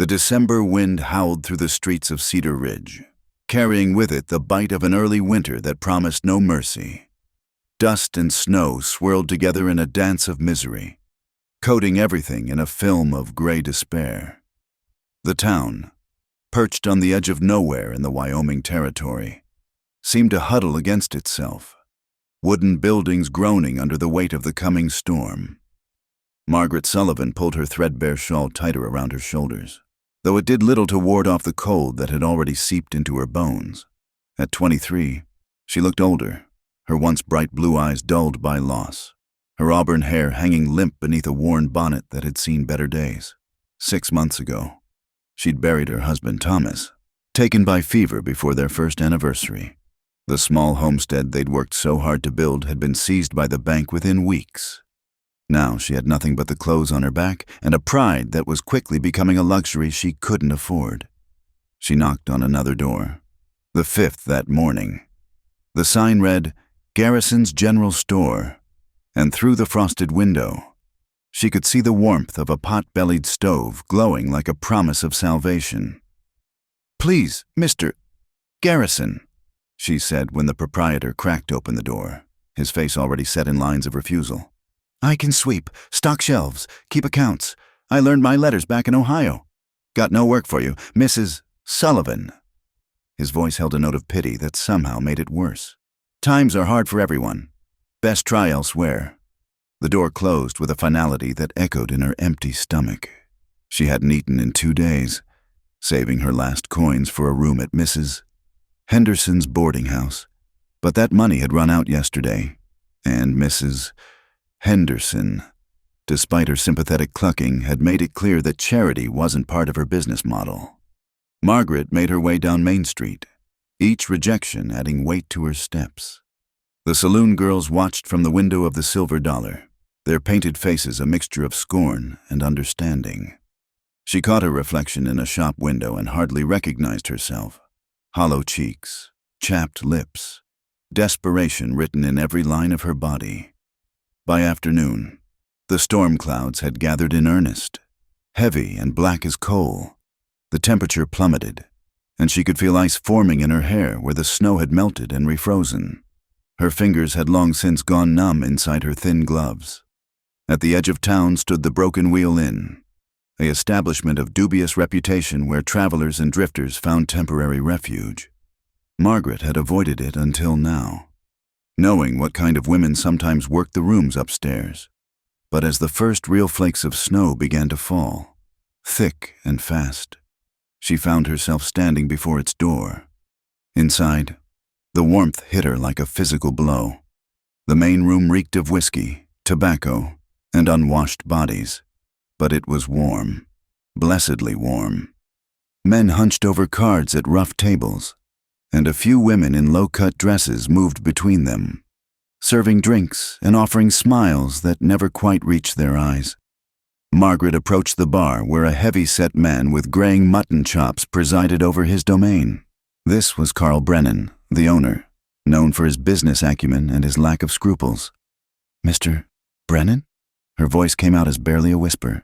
The December wind howled through the streets of Cedar Ridge, carrying with it the bite of an early winter that promised no mercy. Dust and snow swirled together in a dance of misery, coating everything in a film of gray despair. The town, perched on the edge of nowhere in the Wyoming Territory, seemed to huddle against itself, wooden buildings groaning under the weight of the coming storm. Margaret Sullivan pulled her threadbare shawl tighter around her shoulders, though it did little to ward off the cold that had already seeped into her bones. At 23, she looked older, her once bright blue eyes dulled by loss, her auburn hair hanging limp beneath a worn bonnet that had seen better days. 6 months ago, she'd buried her husband Thomas, taken by fever before their first anniversary. The small homestead they'd worked so hard to build had been seized by the bank within weeks. Now she had nothing but the clothes on her back and a pride that was quickly becoming a luxury she couldn't afford. She knocked on another door, the fifth that morning. The sign read, "Garrison's General Store," and through the frosted window, she could see the warmth of a pot-bellied stove glowing like a promise of salvation. "Please, Mr. Garrison," she said when the proprietor cracked open the door, his face already set in lines of refusal. "I can sweep, stock shelves, keep accounts. I learned my letters back in Ohio. Got no work for you, Mrs. Sullivan." His voice held a note of pity that somehow made it worse. "Times are hard for everyone. Best try elsewhere." The door closed with a finality that echoed in her empty stomach. She hadn't eaten in 2 days, saving her last coins for a room at Mrs. Henderson's boarding house. But that money had run out yesterday, and Mrs. Henderson, despite her sympathetic clucking, had made it clear that charity wasn't part of her business model. Margaret made her way down Main Street, each rejection adding weight to her steps. The saloon girls watched from the window of the Silver Dollar, their painted faces a mixture of scorn and understanding. She caught her reflection in a shop window and hardly recognized herself. Hollow cheeks, chapped lips, desperation written in every line of her body. By afternoon, the storm clouds had gathered in earnest, heavy and black as coal. The temperature plummeted, and she could feel ice forming in her hair where the snow had melted and refrozen. Her fingers had long since gone numb inside her thin gloves. At the edge of town stood the Broken Wheel Inn, an establishment of dubious reputation where travelers and drifters found temporary refuge. Margaret had avoided it until now, knowing what kind of women sometimes worked the rooms upstairs. But as the first real flakes of snow began to fall, thick and fast, she found herself standing before its door. Inside, the warmth hit her like a physical blow. The main room reeked of whiskey, tobacco, and unwashed bodies, but it was warm, blessedly warm. Men hunched over cards at rough tables, and a few women in low-cut dresses moved between them, serving drinks and offering smiles that never quite reached their eyes. Margaret approached the bar where a heavy-set man with graying mutton chops presided over his domain. This was Carl Brennan, the owner, known for his business acumen and his lack of scruples. "Mr. Brennan?" Her voice came out as barely a whisper.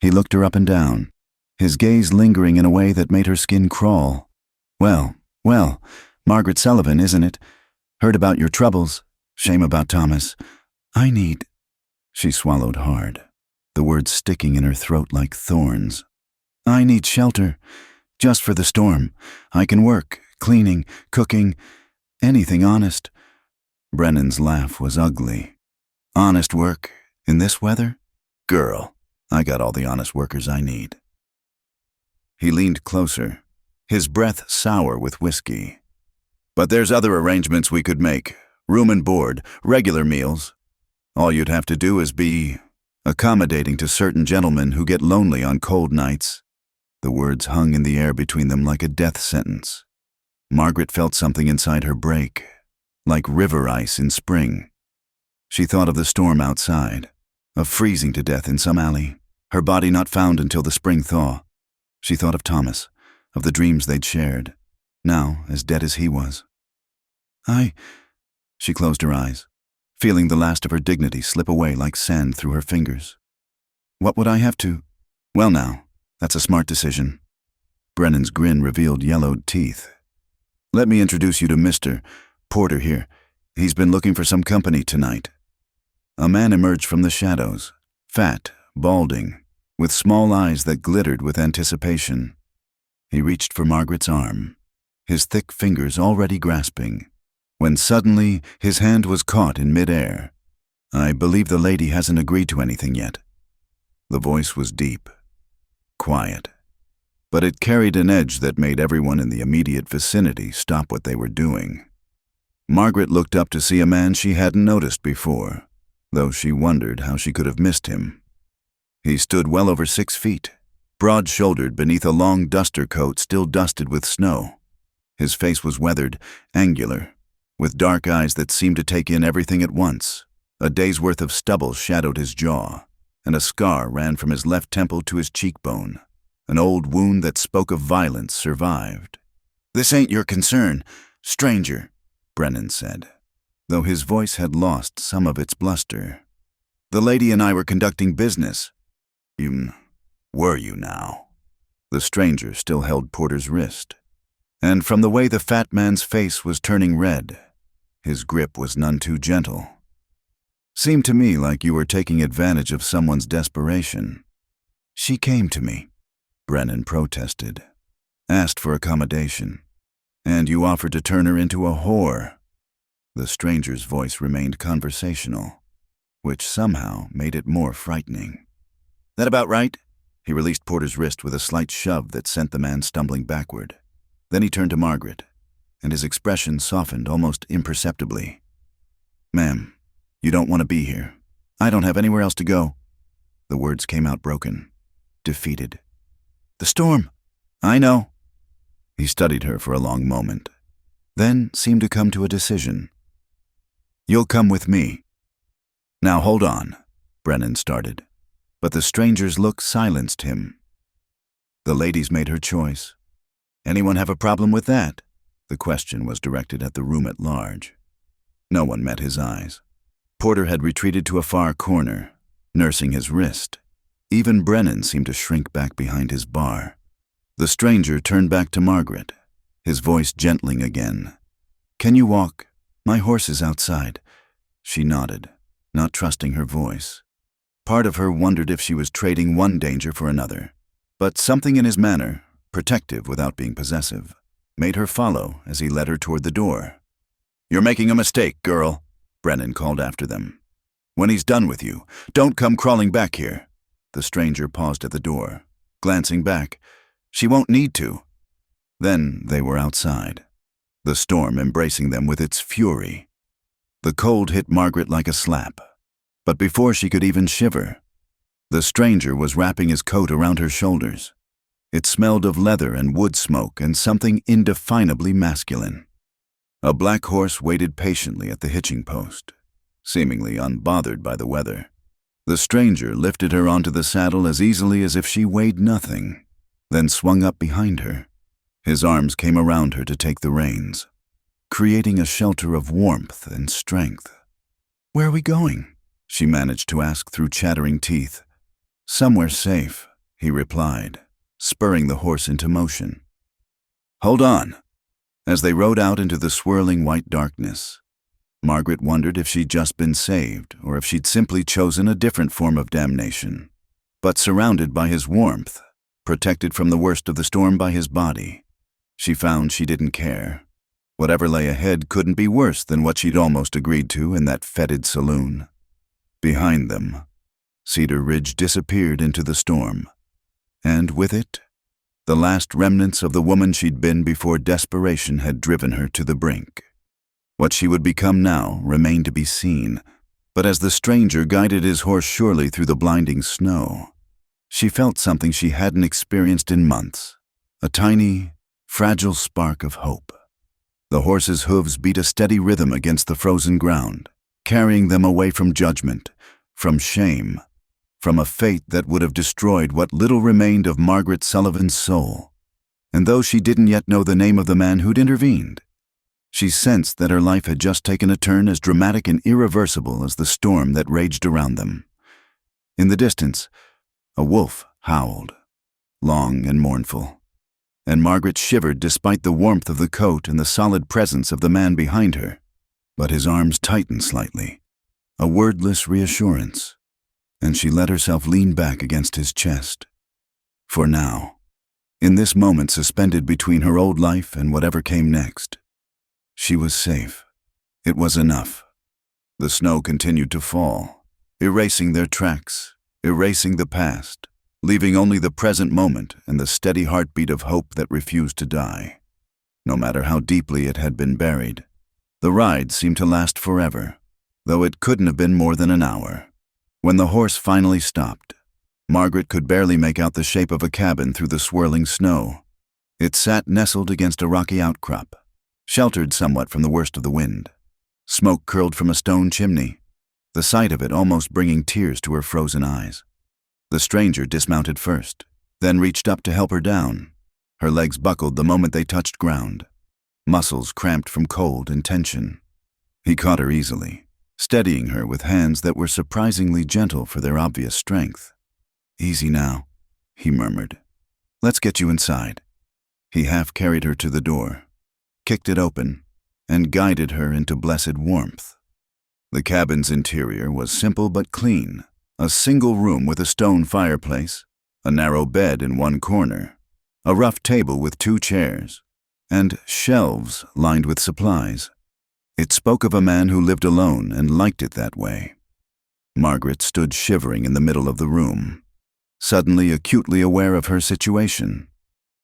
He looked her up and down, his gaze lingering in a way that made her skin crawl. Well, Margaret Sullivan, isn't it? Heard about your troubles. Shame about Thomas. I need—" She swallowed hard, the words sticking in her throat like thorns. "I need shelter, just for the storm. I can work, cleaning, cooking, anything honest." Brennan's laugh was ugly. "Honest work? In this weather? Girl, I got all the honest workers I need." He leaned closer, his breath sour with whiskey. "But there's other arrangements we could make. Room and board, regular meals. All you'd have to do is be accommodating to certain gentlemen who get lonely on cold nights." The words hung in the air between them like a death sentence. Margaret felt something inside her break, like river ice in spring. She thought of the storm outside, of freezing to death in some alley, her body not found until the spring thaw. She thought of Thomas, of the dreams they'd shared, now as dead as he was. She closed her eyes, feeling the last of her dignity slip away like sand through her fingers. "What would I have to—" "Well now," That's a smart decision. Brennan's grin revealed yellowed teeth. Let me introduce you to Mr. Porter here. He's been looking for some company tonight. A man emerged from the shadows, fat, balding, with small eyes that glittered with anticipation. He reached for Margaret's arm, his thick fingers already grasping, when suddenly his hand was caught in midair. I believe the lady hasn't agreed to anything yet. The voice was deep, quiet, but it carried an edge that made everyone in the immediate vicinity stop what they were doing. Margaret looked up to see a man she hadn't noticed before, though she wondered how she could have missed him. He stood well over 6 feet, broad-shouldered beneath a long duster coat still dusted with snow. His face was weathered, angular, with dark eyes that seemed to take in everything at once. A day's worth of stubble shadowed his jaw, and a scar ran from his left temple to his cheekbone. An old wound that spoke of violence survived. "This ain't your concern, stranger," Brennan said, though his voice had lost some of its bluster. "The lady and I were conducting business." Were you now?" The stranger still held Porter's wrist, and from the way the fat man's face was turning red, his grip was none too gentle. "Seemed to me like you were taking advantage of someone's desperation." "She came to me," Brennan protested, "asked for accommodation, and you offered to turn her into a whore." The stranger's voice remained conversational, which somehow made it more frightening. "That about right?" He released Porter's wrist with a slight shove that sent the man stumbling backward. Then he turned to Margaret, and his expression softened almost imperceptibly. "Ma'am, you don't want to be here. I don't have anywhere else to go." The words came out broken, defeated. "The storm." "I know." He studied her for a long moment, then seemed to come to a decision. "You'll come with me." "Now hold on," Brennan started, but the stranger's look silenced him. "The lady's made her choice. Anyone have a problem with that?" The question was directed at the room at large. No one met his eyes. Porter had retreated to a far corner, nursing his wrist. Even Brennan seemed to shrink back behind his bar. The stranger turned back to Margaret, his voice gentling again. "Can you walk? My horse is outside." She nodded, not trusting her voice. Part of her wondered if she was trading one danger for another, but something in his manner, protective without being possessive, made her follow as he led her toward the door. "You're making a mistake, girl," Brennan called after them. "When he's done with you, don't come crawling back here." The stranger paused at the door, glancing back. "She won't need to." Then they were outside, the storm embracing them with its fury. The cold hit Margaret like a slap, but before she could even shiver, the stranger was wrapping his coat around her shoulders. It smelled of leather and wood smoke and something indefinably masculine. A black horse waited patiently at the hitching post, seemingly unbothered by the weather. The stranger lifted her onto the saddle as easily as if she weighed nothing, then swung up behind her. His arms came around her to take the reins, creating a shelter of warmth and strength. "Where are we going?" she managed to ask through chattering teeth. "Somewhere safe," he replied, spurring the horse into motion. "Hold on." As they rode out into the swirling white darkness, Margaret wondered if she'd just been saved or if she'd simply chosen a different form of damnation. But surrounded by his warmth, protected from the worst of the storm by his body, she found she didn't care. Whatever lay ahead couldn't be worse than what she'd almost agreed to in that fetid saloon. Behind them, Cedar Ridge disappeared into the storm, and with it, the last remnants of the woman she'd been before desperation had driven her to the brink. What she would become now remained to be seen, but as the stranger guided his horse surely through the blinding snow, she felt something she hadn't experienced in months, a tiny, fragile spark of hope. The horse's hooves beat a steady rhythm against the frozen ground, carrying them away from judgment, from shame, from a fate that would have destroyed what little remained of Margaret Sullivan's soul. And though she didn't yet know the name of the man who'd intervened, she sensed that her life had just taken a turn as dramatic and irreversible as the storm that raged around them. In the distance, a wolf howled, long and mournful. And Margaret shivered despite the warmth of the coat and the solid presence of the man behind her. But his arms tightened slightly, a wordless reassurance, and she let herself lean back against his chest. For now, in this moment suspended between her old life and whatever came next, she was safe. It was enough. The snow continued to fall, erasing their tracks, erasing the past, leaving only the present moment and the steady heartbeat of hope that refused to die. No matter how deeply it had been buried, the ride seemed to last forever, though it couldn't have been more than an hour. When the horse finally stopped, Margaret could barely make out the shape of a cabin through the swirling snow. It sat nestled against a rocky outcrop, sheltered somewhat from the worst of the wind. Smoke curled from a stone chimney, the sight of it almost bringing tears to her frozen eyes. The stranger dismounted first, then reached up to help her down. Her legs buckled the moment they touched ground, muscles cramped from cold and tension. He caught her easily, steadying her with hands that were surprisingly gentle for their obvious strength. "Easy now," he murmured. "Let's get you inside." He half carried her to the door, kicked it open, and guided her into blessed warmth. The cabin's interior was simple but clean, a single room with a stone fireplace, a narrow bed in one corner, a rough table with 2 chairs, and shelves lined with supplies. It spoke of a man who lived alone and liked it that way. Margaret stood shivering in the middle of the room, suddenly acutely aware of her situation.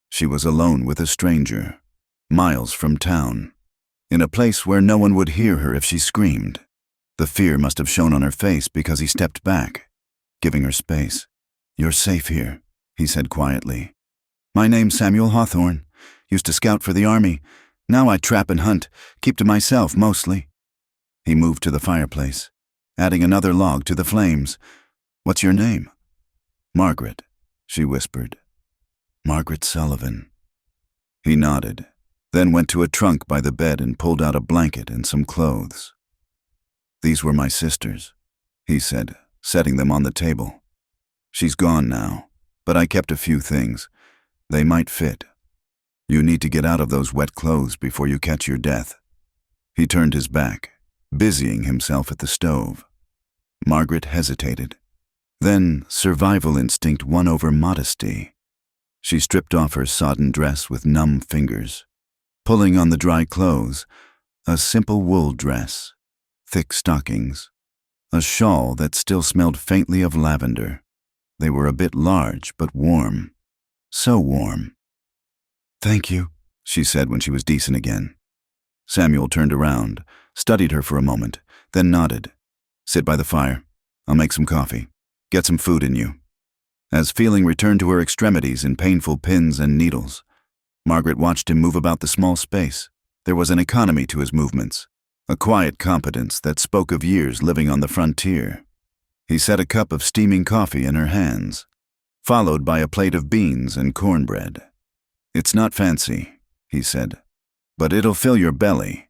She was alone with a stranger, miles from town, in a place where no one would hear her if she screamed. The fear must have shown on her face because he stepped back, giving her space. "You're safe here," he said quietly. "My name's Samuel Hawthorne. Used to scout for the army. Now I trap and hunt, keep to myself mostly." He moved to the fireplace, adding another log to the flames. "What's your name?" "Margaret," she whispered. "Margaret Sullivan." He nodded, then went to a trunk by the bed and pulled out a blanket and some clothes. "These were my sisters," he said, setting them on the table. "She's gone now, but I kept a few things. They might fit. You need to get out of those wet clothes before you catch your death." He turned his back, busying himself at the stove. Margaret hesitated. Then survival instinct won over modesty. She stripped off her sodden dress with numb fingers, pulling on the dry clothes, a simple wool dress, thick stockings, a shawl that still smelled faintly of lavender. They were a bit large, but warm. So warm. "Thank you," she said when she was decent again. Samuel turned around, studied her for a moment, then nodded. "Sit by the fire. I'll make some coffee. Get some food in you." As feeling returned to her extremities in painful pins and needles, Margaret watched him move about the small space. There was an economy to his movements, a quiet competence that spoke of years living on the frontier. He set a cup of steaming coffee in her hands, followed by a plate of beans and cornbread. "It's not fancy," he said, "but it'll fill your belly."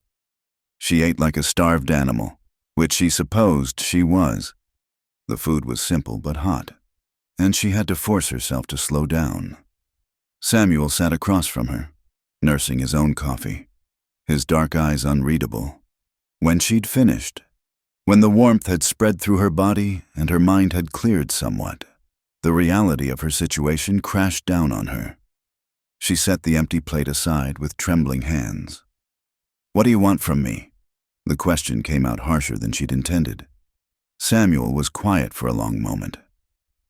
She ate like a starved animal, which she supposed she was. The food was simple but hot, and she had to force herself to slow down. Samuel sat across from her, nursing his own coffee, his dark eyes unreadable. When she'd finished, when the warmth had spread through her body and her mind had cleared somewhat, the reality of her situation crashed down on her. She set the empty plate aside with trembling hands. "What do you want from me?" The question came out harsher than she'd intended. Samuel was quiet for a long moment.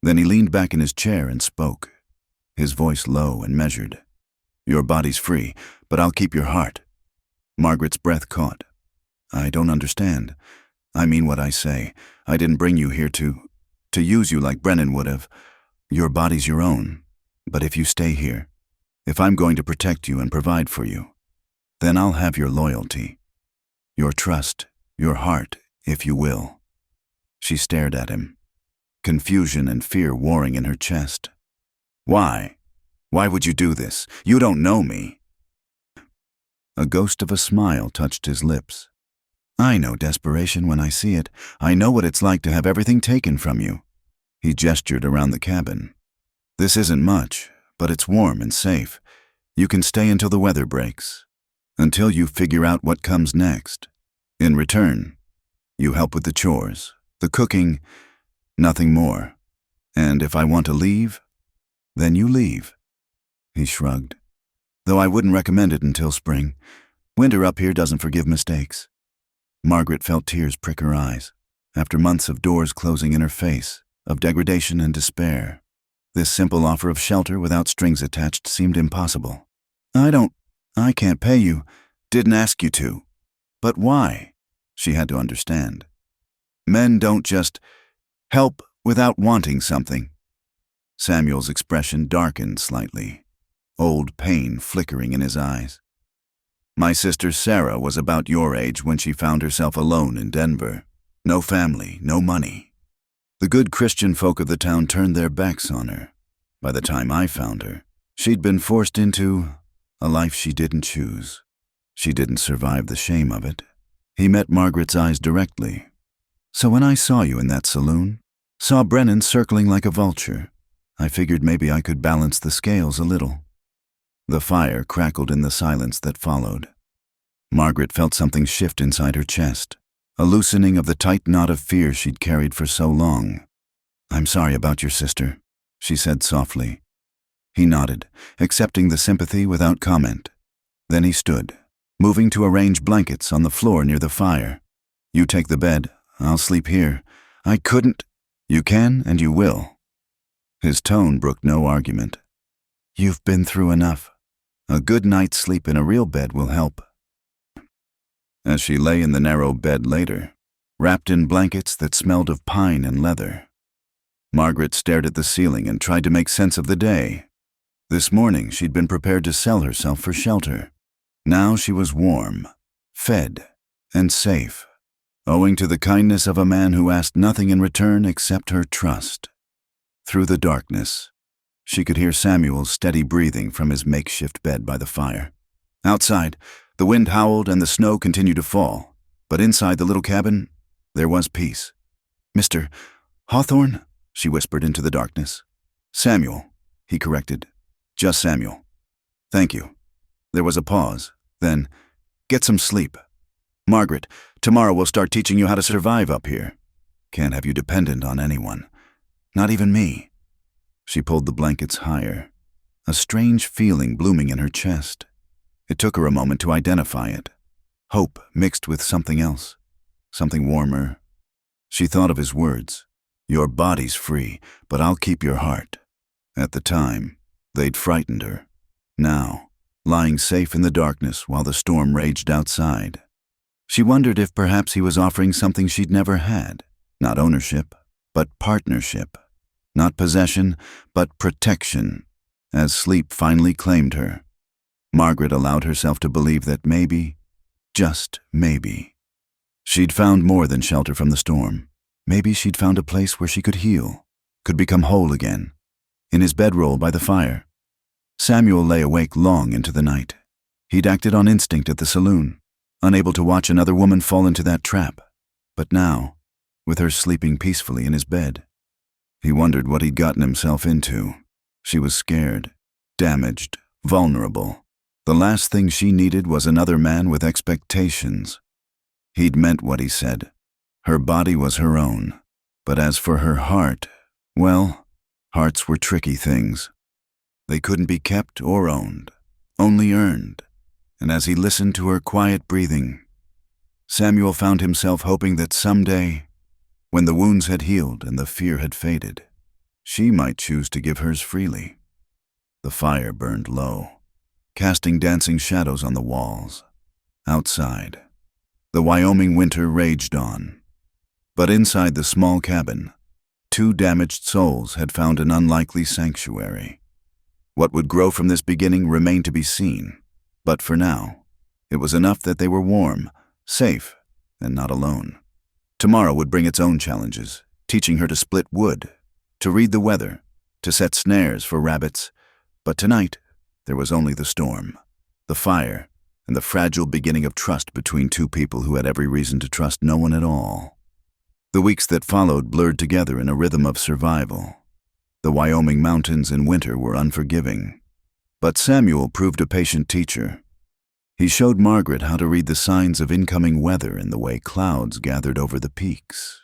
Then he leaned back in his chair and spoke, his voice low and measured. "Your body's free, but I'll keep your heart." Margaret's breath caught. "I don't understand. I mean what I say. I didn't bring you here to use you like Brennan would have. Your body's your own. But if you stay here, if I'm going to protect you and provide for you, then I'll have your loyalty, your trust, your heart, if you will." She stared at him, confusion and fear warring in her chest. "Why? Why would you do this? You don't know me." A ghost of a smile touched his lips. "I know desperation when I see it. I know what it's like to have everything taken from you." He gestured around the cabin. "This isn't much, But it's warm and safe. You can stay until the weather breaks, until you figure out what comes next. In return, you help with the chores, the cooking, nothing more. And if I want to leave, then you leave." He shrugged. "Though I wouldn't recommend it until spring. Winter up here doesn't forgive mistakes." Margaret felt tears prick her eyes. After months of doors closing in her face, of degradation and despair, this simple offer of shelter without strings attached seemed impossible. I can't pay you. Didn't ask you to." "But why?" She had to understand. Men don't just help without wanting something. Samuel's expression darkened slightly, old pain flickering in his eyes. "My sister Sarah was about your age when she found herself alone in Denver. No family, no money. The good Christian folk of the town turned their backs on her. By the time I found her, she'd been forced into a life she didn't choose. She didn't survive the shame of it." He met Margaret's eyes directly. "So when I saw you in that saloon, saw Brennan circling like a vulture, I figured maybe I could balance the scales a little." The fire crackled in the silence that followed. Margaret felt something shift inside her chest, a loosening of the tight knot of fear she'd carried for so long. "I'm sorry about your sister," she said softly. He nodded, accepting the sympathy without comment. Then he stood, moving to arrange blankets on the floor near the fire. "You take the bed. I'll sleep here. I couldn't." "You can and you will." His tone brooked no argument. "You've been through enough. A good night's sleep in a real bed will help." As she lay in the narrow bed later, wrapped in blankets that smelled of pine and leather, Margaret stared at the ceiling and tried to make sense of the day. This morning she'd been prepared to sell herself for shelter. Now she was warm, fed, and safe, owing to the kindness of a man who asked nothing in return except her trust. Through the darkness, she could hear Samuel's steady breathing from his makeshift bed by the fire. Outside, the wind howled and the snow continued to fall, but inside the little cabin, there was peace. "Mr. Hawthorne?" she whispered into the darkness. "Samuel," he corrected. "Just Samuel." "Thank you." There was a pause. Then, "Get some sleep. Margaret, tomorrow we'll start teaching you how to survive up here. Can't have you dependent on anyone. Not even me." She pulled the blankets higher, a strange feeling blooming in her chest. It took her a moment to identify it. Hope mixed with something else, something warmer. She thought of his words. "Your body's free, but I'll keep your heart." At the time, they'd frightened her. Now, lying safe in the darkness while the storm raged outside, she wondered if perhaps he was offering something she'd never had. Not ownership, but partnership. Not possession, but protection. As sleep finally claimed her, Margaret allowed herself to believe that maybe, just maybe, she'd found more than shelter from the storm. Maybe she'd found a place where she could heal, could become whole again. In his bedroll by the fire, Samuel lay awake long into the night. He'd acted on instinct at the saloon, unable to watch another woman fall into that trap. But now, with her sleeping peacefully in his bed, he wondered what he'd gotten himself into. She was scared, damaged, vulnerable. The last thing she needed was another man with expectations. He'd meant what he said. Her body was her own. But as for her heart, well, hearts were tricky things. They couldn't be kept or owned, only earned. And as he listened to her quiet breathing, Samuel found himself hoping that someday, when the wounds had healed and the fear had faded, she might choose to give hers freely. The fire burned low, casting dancing shadows on the walls. Outside, the Wyoming winter raged on. But inside the small cabin, two damaged souls had found an unlikely sanctuary. What would grow from this beginning remained to be seen. But for now, it was enough that they were warm, safe, and not alone. Tomorrow would bring its own challenges, teaching her to split wood, to read the weather, to set snares for rabbits. But tonight, there was only the storm, the fire, and the fragile beginning of trust between two people who had every reason to trust no one at all. The weeks that followed blurred together in a rhythm of survival. The Wyoming mountains in winter were unforgiving. But Samuel proved a patient teacher. He showed Margaret how to read the signs of incoming weather in the way clouds gathered over the peaks,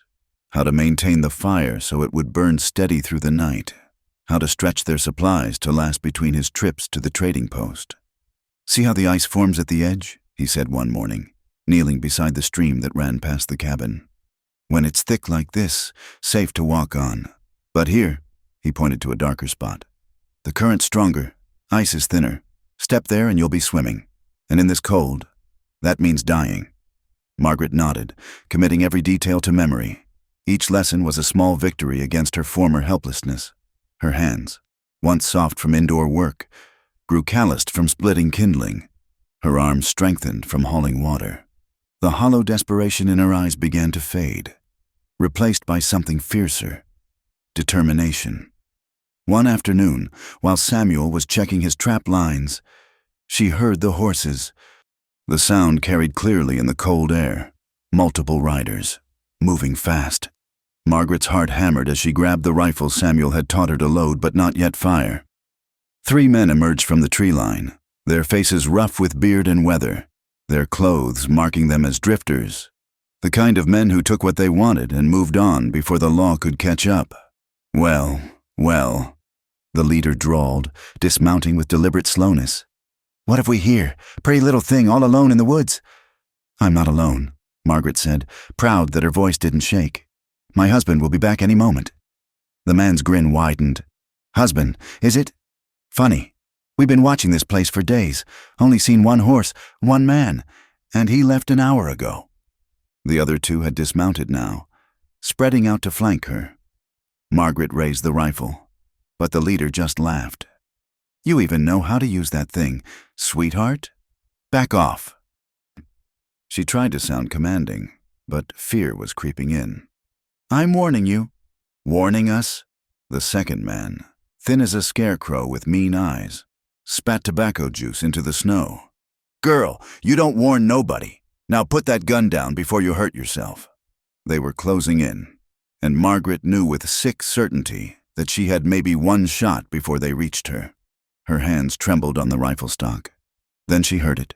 how to maintain the fire so it would burn steady through the night, how to stretch their supplies to last between his trips to the trading post. "See how the ice forms at the edge?" he said one morning, kneeling beside the stream that ran past the cabin. "When it's thick like this, safe to walk on. But here," he pointed to a darker spot, "the current's stronger, ice is thinner. Step there and you'll be swimming. And in this cold, that means dying." Margaret nodded, committing every detail to memory. Each lesson was a small victory against her former helplessness. Her hands, once soft from indoor work, grew calloused from splitting kindling. Her arms strengthened from hauling water. The hollow desperation in her eyes began to fade, replaced by something fiercer: determination. One afternoon, while Samuel was checking his trap lines, she heard the horses. The sound carried clearly in the cold air. Multiple riders, moving fast. Margaret's heart hammered as she grabbed the rifle Samuel had taught her to load but not yet fire. 3 men emerged from the tree line, their faces rough with beard and weather, their clothes marking them as drifters, the kind of men who took what they wanted and moved on before the law could catch up. "Well, well," the leader drawled, dismounting with deliberate slowness. "What have we here? Pretty little thing all alone in the woods." "I'm not alone," Margaret said, proud that her voice didn't shake. "My husband will be back any moment." The man's grin widened. "Husband, is it? Funny. We've been watching this place for days, only seen one horse, one man, and he left an hour ago." The other 2 had dismounted now, spreading out to flank her. Margaret raised the rifle, but the leader just laughed. "You even know how to use that thing, sweetheart? Back off." She tried to sound commanding, but fear was creeping in. "I'm warning you." "Warning us?" The second man, thin as a scarecrow with mean eyes, spat tobacco juice into the snow. "Girl, you don't warn nobody. Now put that gun down before you hurt yourself." They were closing in, and Margaret knew with sick certainty that she had maybe one shot before they reached her. Her hands trembled on the rifle stock. Then she heard it,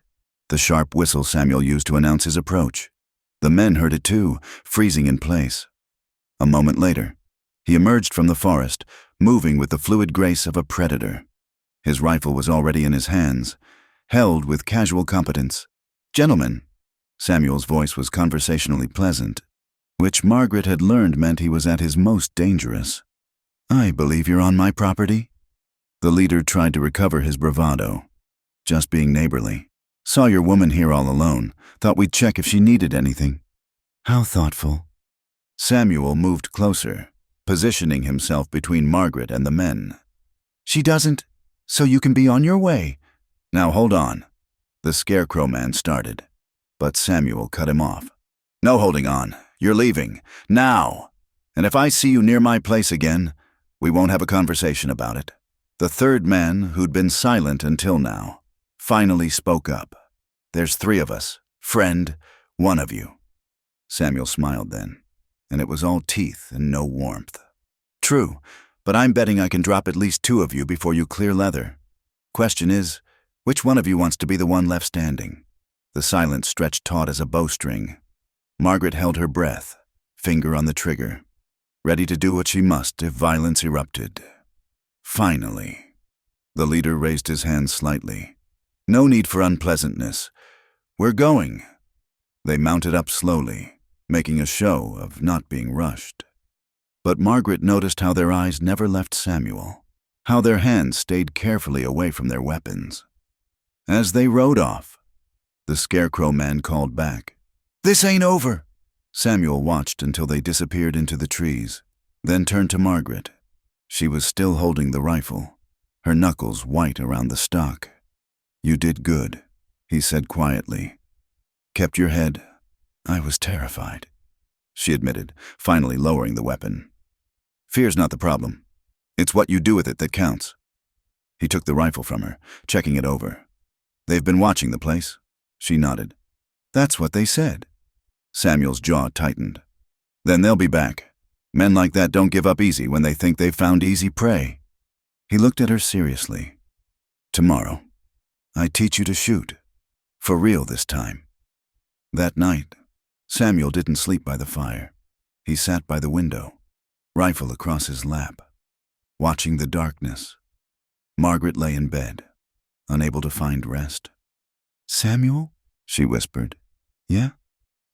the sharp whistle Samuel used to announce his approach. The men heard it too, freezing in place. A moment later, he emerged from the forest, moving with the fluid grace of a predator. His rifle was already in his hands, held with casual competence. "Gentlemen," Samuel's voice was conversationally pleasant, which Margaret had learned meant he was at his most dangerous. "I believe you're on my property." The leader tried to recover his bravado. "Just being neighborly. Saw your woman here all alone. Thought we'd check if she needed anything." "How thoughtful." Samuel moved closer, positioning himself between Margaret and the men. "She doesn't, so you can be on your way." "Now hold on." The scarecrow man started, but Samuel cut him off. "No holding on. You're leaving. Now. And if I see you near my place again, we won't have a conversation about it." The third man, who'd been silent until now, finally spoke up. "There's 3 of us. Friend, 1 of you." Samuel smiled then, and it was all teeth and no warmth. "True, but I'm betting I can drop at least 2 of you before you clear leather. Question is, which one of you wants to be the one left standing?" The silence stretched taut as a bowstring. Margaret held her breath, finger on the trigger, ready to do what she must if violence erupted. Finally, the leader raised his hand slightly. "No need for unpleasantness. We're going." They mounted up slowly, making a show of not being rushed. But Margaret noticed how their eyes never left Samuel, how their hands stayed carefully away from their weapons. As they rode off, the scarecrow man called back, "This ain't over." Samuel watched until they disappeared into the trees, then turned to Margaret. She was still holding the rifle, her knuckles white around the stock. "You did good," he said quietly. "Kept your head." "I was terrified," she admitted, finally lowering the weapon. "Fear's not the problem. It's what you do with it that counts." He took the rifle from her, checking it over. "They've been watching the place?" She nodded. "That's what they said." Samuel's jaw tightened. "Then they'll be back. Men like that don't give up easy when they think they've found easy prey. He looked at her seriously. Tomorrow, I teach you to shoot. For real this time. That night, Samuel didn't sleep by the fire. He sat by the window, rifle across his lap, watching the darkness. Margaret lay in bed, unable to find rest. "Samuel," she whispered. "Yeah?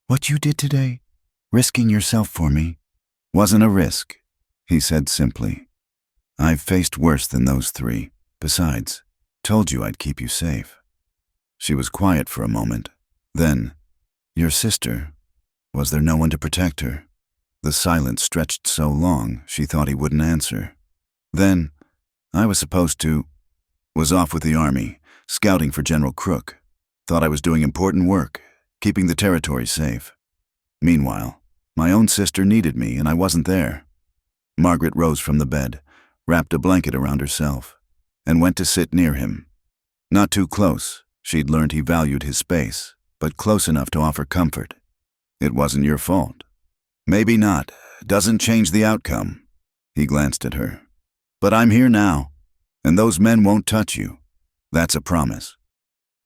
What you did today, risking yourself for me, wasn't a risk," he said simply. "I've faced worse than those three. Besides, told you I'd keep you safe." She was quiet for a moment. Then, "Your sister, was there no one to protect her?" The silence stretched so long, she thought he wouldn't answer. Then, "I was supposed to. Was off with the army, scouting for General Crook. Thought I was doing important work, keeping the territory safe. Meanwhile, my own sister needed me and I wasn't there." Margaret rose from the bed, wrapped a blanket around herself, and went to sit near him. Not too close, she'd learned he valued his space, but close enough to offer comfort. "It wasn't your fault." "Maybe not. Doesn't change the outcome." He glanced at her. "But I'm here now, and those men won't touch you. That's a promise."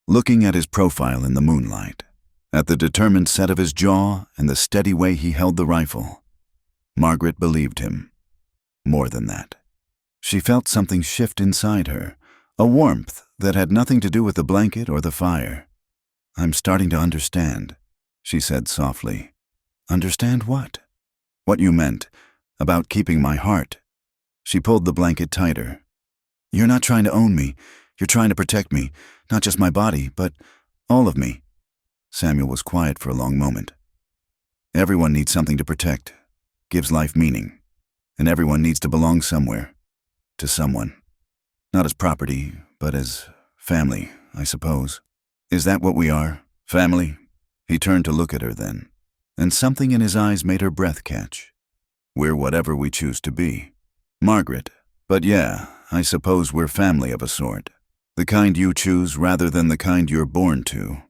Looking at his profile in the moonlight, at the determined set of his jaw and the steady way he held the rifle, Margaret believed him. More than that. She felt something shift inside her, a warmth that had nothing to do with the blanket or the fire. "I'm starting to understand," she said softly. "Understand what?" "What you meant, about keeping my heart." She pulled the blanket tighter. "You're not trying to own me. You're trying to protect me, not just my body, but all of me." Samuel was quiet for a long moment. "Everyone needs something to protect. Gives life meaning. And everyone needs to belong somewhere. To someone. Not as property, but as family, I suppose. Is that what we are? Family?" He turned to look at her then, and something in his eyes made her breath catch. "We're whatever we choose to be. Margaret, but yeah, I suppose we're family of a sort. The kind you choose rather than the kind you're born to."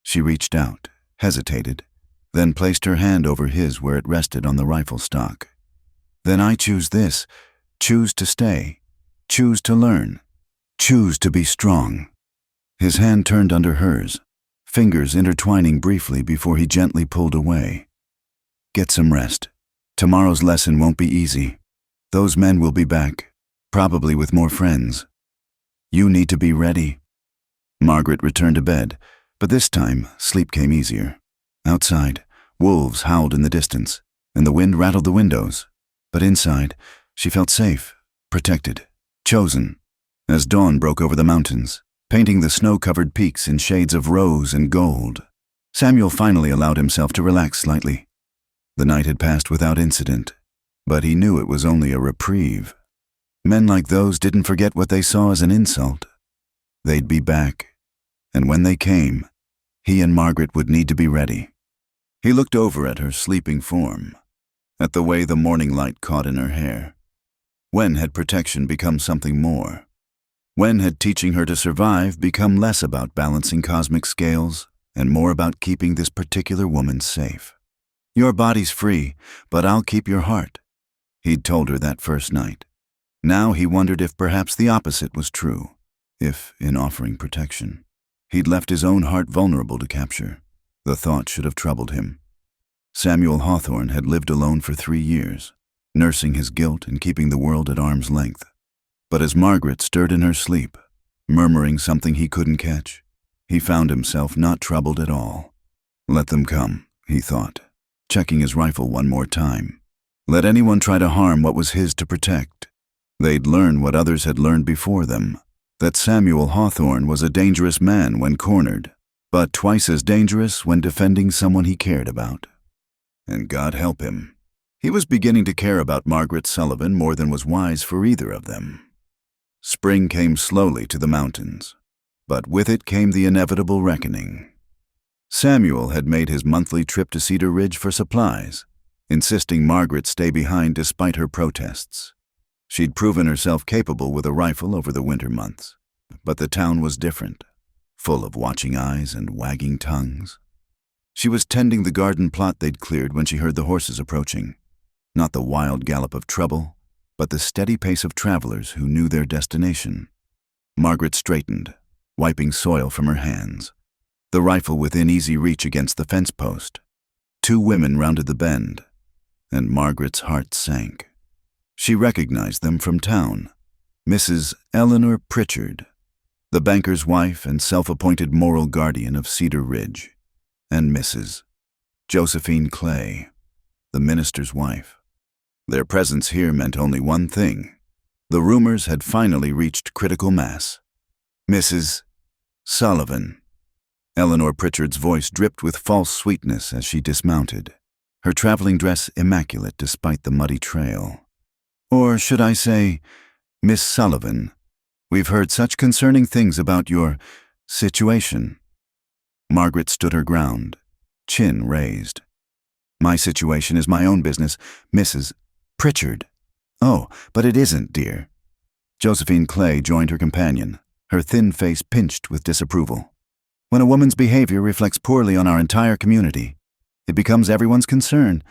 She reached out, hesitated, then placed her hand over his where it rested on the rifle stock. "Then I choose this. Choose to stay. Choose to learn. Choose to be strong." His hand turned under hers, fingers intertwining briefly before he gently pulled away. "Get some rest. Tomorrow's lesson won't be easy. Those men will be back, probably with more friends. You need to be ready." Margaret returned to bed, but this time sleep came easier. Outside, wolves howled in the distance, and the wind rattled the windows. But inside, she felt safe, protected, chosen. As dawn broke over the mountains, painting the snow-covered peaks in shades of rose and gold, Samuel finally allowed himself to relax slightly. The night had passed without incident, but he knew it was only a reprieve. Men like those didn't forget what they saw as an insult. They'd be back, and when they came, he and Margaret would need to be ready. He looked over at her sleeping form, at the way the morning light caught in her hair. When had protection become something more? When had teaching her to survive become less about balancing cosmic scales and more about keeping this particular woman safe? "Your body's free, but I'll keep your heart," he'd told her that first night. Now he wondered if perhaps the opposite was true, if, in offering protection, he'd left his own heart vulnerable to capture. The thought should have troubled him. Samuel Hawthorne had lived alone for 3 years, nursing his guilt and keeping the world at arm's length. But as Margaret stirred in her sleep, murmuring something he couldn't catch, he found himself not troubled at all. Let them come, he thought, checking his rifle one more time. Let anyone try to harm what was his to protect. They'd learn what others had learned before them, that Samuel Hawthorne was a dangerous man when cornered, but twice as dangerous when defending someone he cared about. And God help him. He was beginning to care about Margaret Sullivan more than was wise for either of them. Spring came slowly to the mountains, but with it came the inevitable reckoning. Samuel had made his monthly trip to Cedar Ridge for supplies, insisting Margaret stay behind despite her protests. She'd proven herself capable with a rifle over the winter months, but the town was different, full of watching eyes and wagging tongues. She was tending the garden plot they'd cleared when she heard the horses approaching. Not the wild gallop of trouble, but the steady pace of travelers who knew their destination. Margaret straightened, wiping soil from her hands, the rifle within easy reach against the fence post. 2 women rounded the bend, and Margaret's heart sank. She recognized them from town. Mrs. Eleanor Pritchard, the banker's wife and self-appointed moral guardian of Cedar Ridge, and Mrs. Josephine Clay, the minister's wife. Their presence here meant only one thing. The rumors had finally reached critical mass. Mrs. Sullivan. Eleanor Pritchard's voice dripped with false sweetness as she dismounted, her traveling dress immaculate despite the muddy trail. Or should I say, Miss Sullivan, we've heard such concerning things about your situation. Margaret stood her ground, chin raised. My situation is my own business, Mrs. Pritchard. Oh, but it isn't, dear. Josephine Clay joined her companion, her thin face pinched with disapproval. When a woman's behavior reflects poorly on our entire community, it becomes everyone's concern.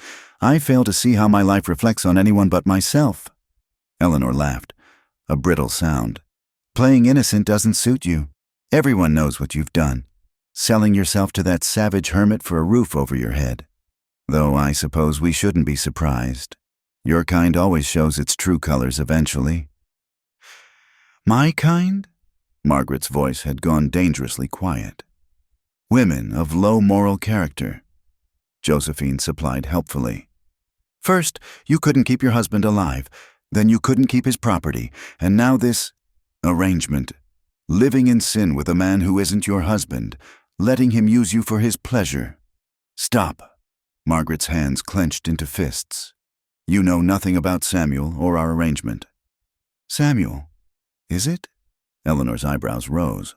I fail to see how my life reflects on anyone but myself. Eleanor laughed, a brittle sound. Playing innocent doesn't suit you. Everyone knows what you've done, selling yourself to that savage hermit for a roof over your head. Though I suppose we shouldn't be surprised. Your kind always shows its true colors eventually. My kind? Margaret's voice had gone dangerously quiet. Women of low moral character. Josephine supplied helpfully. First, you couldn't keep your husband alive, then you couldn't keep his property, and now this arrangement. Living in sin with a man who isn't your husband, letting him use you for his pleasure. Stop. Margaret's hands clenched into fists. You know nothing about Samuel or our arrangement. Samuel? Is it? Eleanor's eyebrows rose.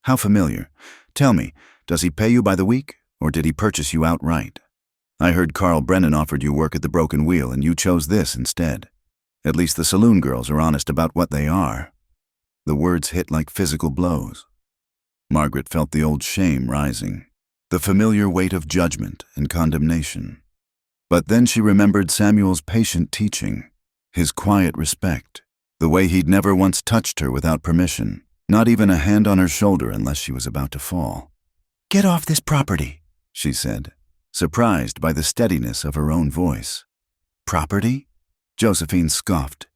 How familiar. Tell me, does he pay you by the week, or did he purchase you outright? I heard Carl Brennan offered you work at the Broken Wheel, and you chose this instead. At least the saloon girls are honest about what they are. The words hit like physical blows. Margaret felt the old shame rising, the familiar weight of judgment and condemnation. But then she remembered Samuel's patient teaching, his quiet respect, the way he'd never once touched her without permission, not even a hand on her shoulder unless she was about to fall. Get off this property, she said, surprised by the steadiness of her own voice. Property? Josephine scoffed.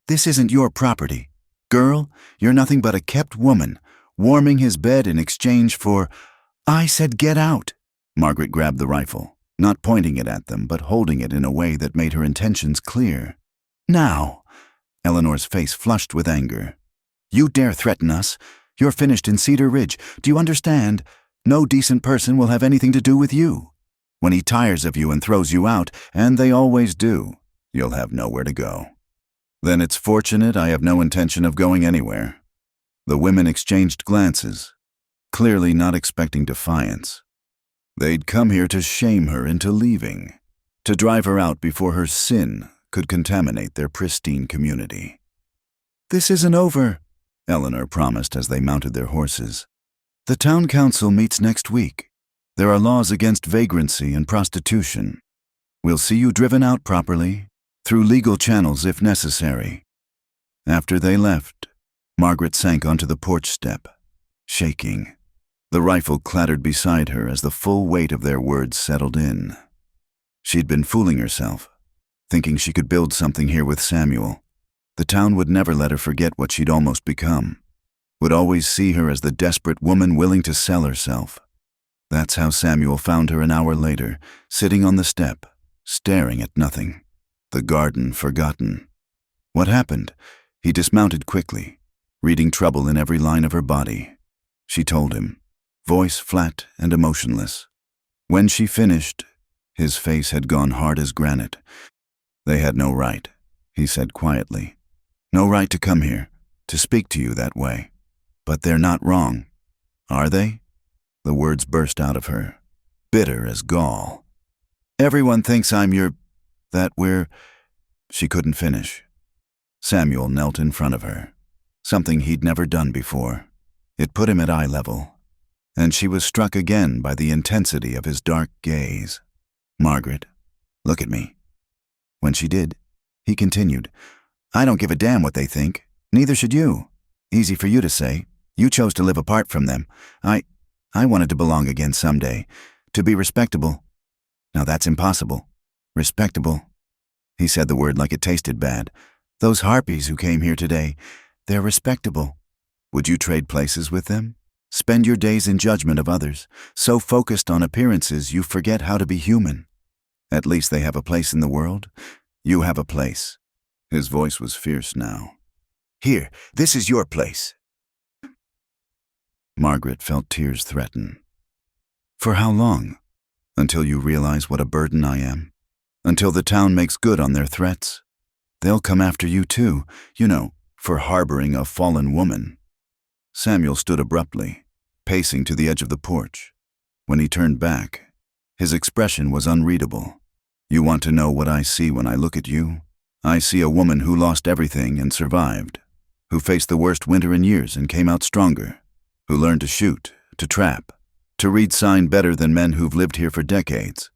This isn't your property. Girl, you're nothing but a kept woman, warming his bed in exchange for— I said get out. Margaret grabbed the rifle, not pointing it at them, but holding it in a way that made her intentions clear. Now. Eleanor's face flushed with anger. You dare threaten us? You're finished in Cedar Ridge. Do you understand? No decent person will have anything to do with you. When he tires of you and throws you out, and they always do, you'll have nowhere to go. Then it's fortunate I have no intention of going anywhere. The women exchanged glances, clearly not expecting defiance. They'd come here to shame her into leaving, to drive her out before her sin could contaminate their pristine community. This isn't over, Eleanor promised as they mounted their horses. The town council meets next week. There are laws against vagrancy and prostitution. We'll see you driven out properly, through legal channels if necessary. After they left, Margaret sank onto the porch step, shaking. The rifle clattered beside her as the full weight of their words settled in. She'd been fooling herself, thinking she could build something here with Samuel. The town would never let her forget what she'd almost become, would always see her as the desperate woman willing to sell herself. That's how Samuel found her an hour later, sitting on the step, staring at nothing. The garden forgotten. What happened? He dismounted quickly, reading trouble in every line of her body. She told him, voice flat and emotionless. When she finished, his face had gone hard as granite. They had no right, he said quietly. No right to come here, to speak to you that way. But they're not wrong, are they? The words burst out of her, bitter as gall. Everyone thinks I'm that we're— She couldn't finish. Samuel knelt in front of her, something he'd never done before. It put him at eye level, and she was struck again by the intensity of his dark gaze. Margaret, look at me. When she did, he continued, "I don't give a damn what they think. Neither should you. Easy for you to say. You chose to live apart from them. I wanted to belong again someday. To be respectable. Now that's impossible. Respectable." He said the word like it tasted bad. "Those harpies who came here today, they're respectable. Would you trade places with them? Spend your days in judgment of others, so focused on appearances you forget how to be human. At least they have a place in the world. You have a place." His voice was fierce now. "Here, this is your place." Margaret felt tears threaten. "For how long? Until you realize what a burden I am? Until the town makes good on their threats? They'll come after you too, for harboring a fallen woman." Samuel stood abruptly, pacing to the edge of the porch. When he turned back, his expression was unreadable. "You want to know what I see when I look at you? I see a woman who lost everything and survived, who faced the worst winter in years and came out stronger, who learned to shoot, to trap, to read sign better than men who've lived here for decades.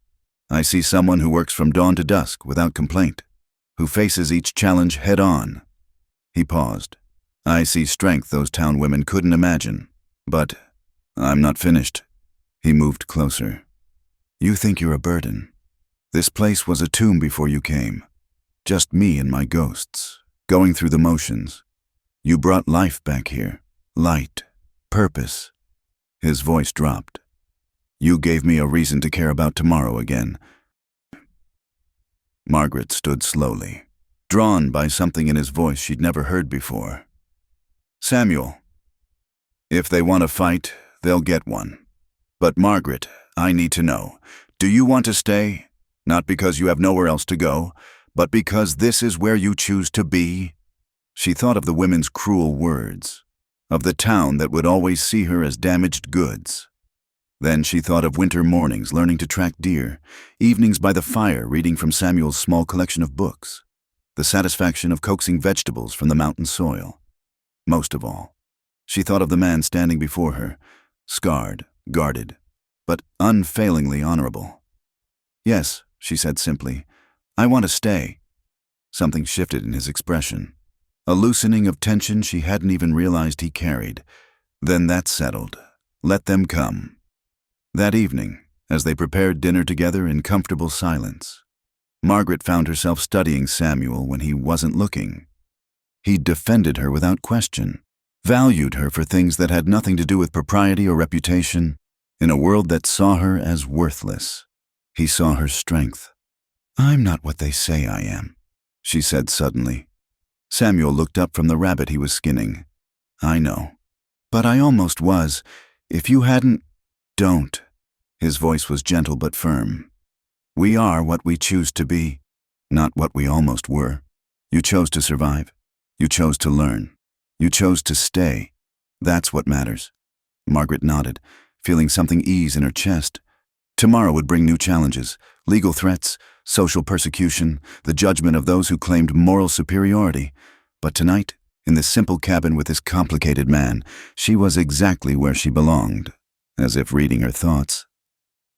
I see someone who works from dawn to dusk without complaint, who faces each challenge head on." He paused. "I see strength those town women couldn't imagine. But I'm not finished." He moved closer. "You think you're a burden. This place was a tomb before you came. Just me and my ghosts, going through the motions. You brought life back here. Light. Purpose." His voice dropped. "You gave me a reason to care about tomorrow again." Margaret stood slowly, drawn by something in his voice she'd never heard before. "Samuel, if they want to fight, they'll get one. But Margaret, I need to know, do you want to stay? Not because you have nowhere else to go, but because this is where you choose to be?" She thought of the women's cruel words, of the town that would always see her as damaged goods. Then she thought of winter mornings learning to track deer, evenings by the fire reading from Samuel's small collection of books, the satisfaction of coaxing vegetables from the mountain soil. Most of all, she thought of the man standing before her, scarred, guarded, but unfailingly honorable. "Yes," she said simply, "I want to stay." Something shifted in his expression, a loosening of tension she hadn't even realized he carried. Then that settled. Let them come. That evening, as they prepared dinner together in comfortable silence, Margaret found herself studying Samuel when he wasn't looking. He defended her without question, valued her for things that had nothing to do with propriety or reputation, in a world that saw her as worthless. He saw her strength. "I'm not what they say I am," she said suddenly. Samuel looked up from the rabbit he was skinning. "I know. But I almost was. If you hadn't—" "Don't." His voice was gentle but firm. "We are what we choose to be, not what we almost were. You chose to survive. You chose to learn. You chose to stay. That's what matters." Margaret nodded, feeling something ease in her chest. Tomorrow would bring new challenges, legal threats, social persecution, the judgment of those who claimed moral superiority. But tonight, in this simple cabin with this complicated man, she was exactly where she belonged, as if reading her thoughts.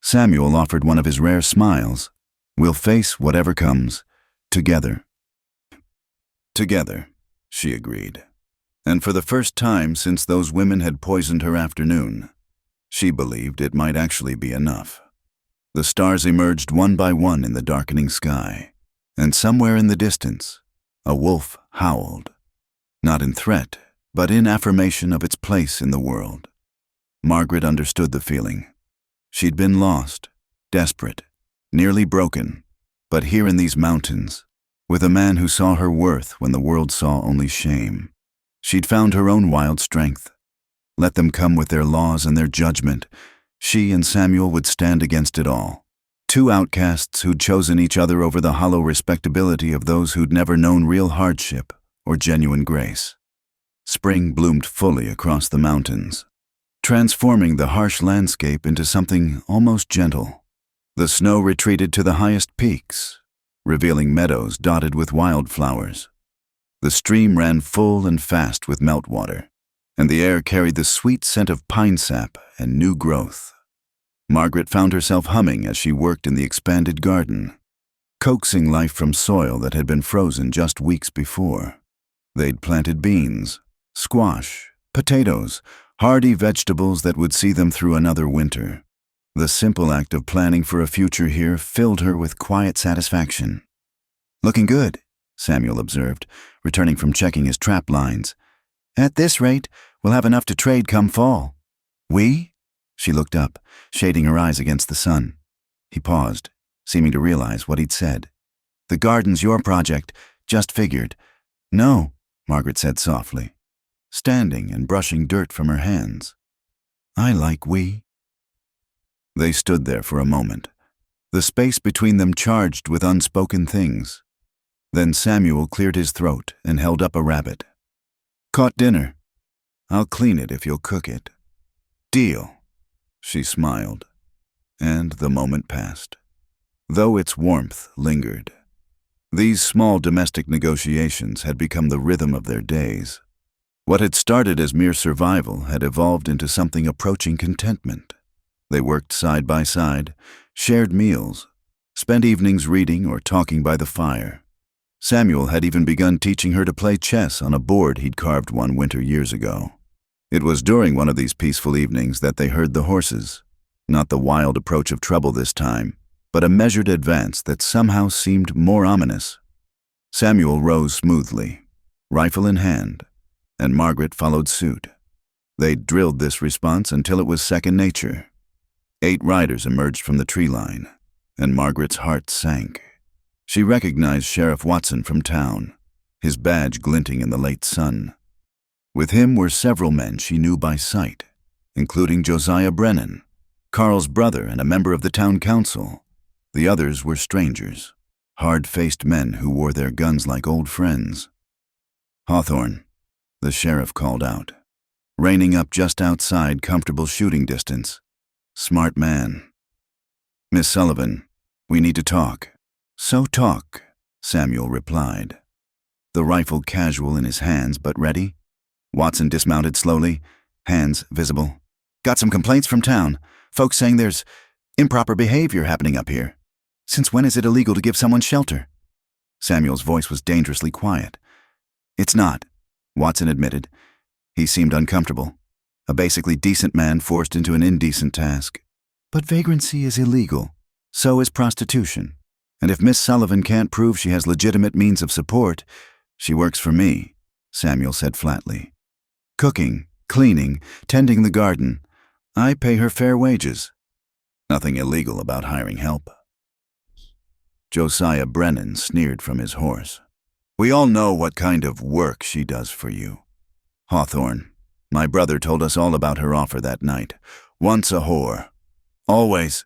Samuel offered one of his rare smiles. "We'll face whatever comes, together." "Together," she agreed. And for the first time since those women had poisoned her afternoon, she believed it might actually be enough. The stars emerged one by one in the darkening sky, and somewhere in the distance, a wolf howled, not in threat, but in affirmation of its place in the world. Margaret understood the feeling. She'd been lost, desperate, nearly broken, but here in these mountains, with a man who saw her worth when the world saw only shame, she'd found her own wild strength. Let them come with their laws and their judgment. She and Samuel would stand against it all. Two outcasts who'd chosen each other over the hollow respectability of those who'd never known real hardship or genuine grace. Spring bloomed fully across the mountains, transforming the harsh landscape into something almost gentle. The snow retreated to the highest peaks, revealing meadows dotted with wildflowers. The stream ran full and fast with meltwater, and the air carried the sweet scent of pine sap and new growth. Margaret found herself humming as she worked in the expanded garden. coaxing life from soil that had been frozen just weeks before. They'd planted beans, squash, potatoes, hardy vegetables that would see them through another winter. The simple act of planning for a future here filled her with quiet satisfaction. "Looking good," Samuel observed, returning from checking his trap lines. "At this rate, we'll have enough to trade come fall." "We?" She looked up, shading her eyes against the sun. He paused, seeming to realize what he'd said. "The garden's your project, just figured." "No," Margaret said softly, standing and brushing dirt from her hands. "I like we." They stood there for a moment, the space between them charged with unspoken things. Then Samuel cleared his throat and held up a rabbit. "Caught dinner. I'll clean it if you'll cook it." "Deal." She smiled, and the moment passed, though its warmth lingered. These small domestic negotiations had become the rhythm of their days. What had started as mere survival had evolved into something approaching contentment. They worked side by side, shared meals, spent evenings reading or talking by the fire. Samuel had even begun teaching her to play chess on a board he'd carved one winter years ago. It was during one of these peaceful evenings that they heard the horses, not the wild approach of trouble this time, but a measured advance that somehow seemed more ominous. Samuel rose smoothly, rifle in hand, and Margaret followed suit. They'd drilled this response until it was second nature. 8 riders emerged from the tree line, and Margaret's heart sank. She recognized Sheriff Watson from town, his badge glinting in the late sun. With him were several men she knew by sight, including Josiah Brennan, Carl's brother and a member of the town council. The others were strangers, hard-faced men who wore their guns like old friends. "Hawthorne," the sheriff called out, reining up just outside comfortable shooting distance. "Smart man." "Miss Sullivan, we need to talk." "So talk," Samuel replied, the rifle casual in his hands but ready. Watson dismounted slowly, hands visible. "Got some complaints from town. Folks saying there's improper behavior happening up here. Since when is it illegal to give someone shelter?" Samuel's voice was dangerously quiet. "It's not," Watson admitted. He seemed uncomfortable. A basically decent man forced into an indecent task. "But vagrancy is illegal. So is prostitution. And if Miss Sullivan can't prove she has legitimate means of support, she works for me," Samuel said flatly. "Cooking, cleaning, tending the garden. I pay her fair wages. Nothing illegal about hiring help." Josiah Brennan sneered from his horse. "We all know what kind of work she does for you. Hawthorne, my brother told us all about her offer that night. Once a whore. Always."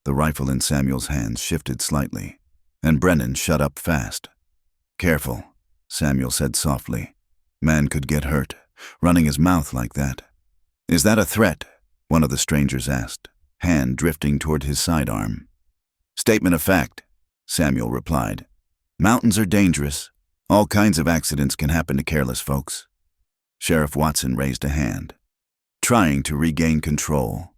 The rifle in Samuel's hands shifted slightly, and Brennan shut up fast. "Careful," Samuel said softly. "Man could get hurt, running his mouth like that." "Is that a threat?" one of the strangers asked, hand drifting toward his sidearm. "Statement of fact," Samuel replied. "Mountains are dangerous. All kinds of accidents can happen to careless folks." Sheriff Watson raised a hand, trying to regain control.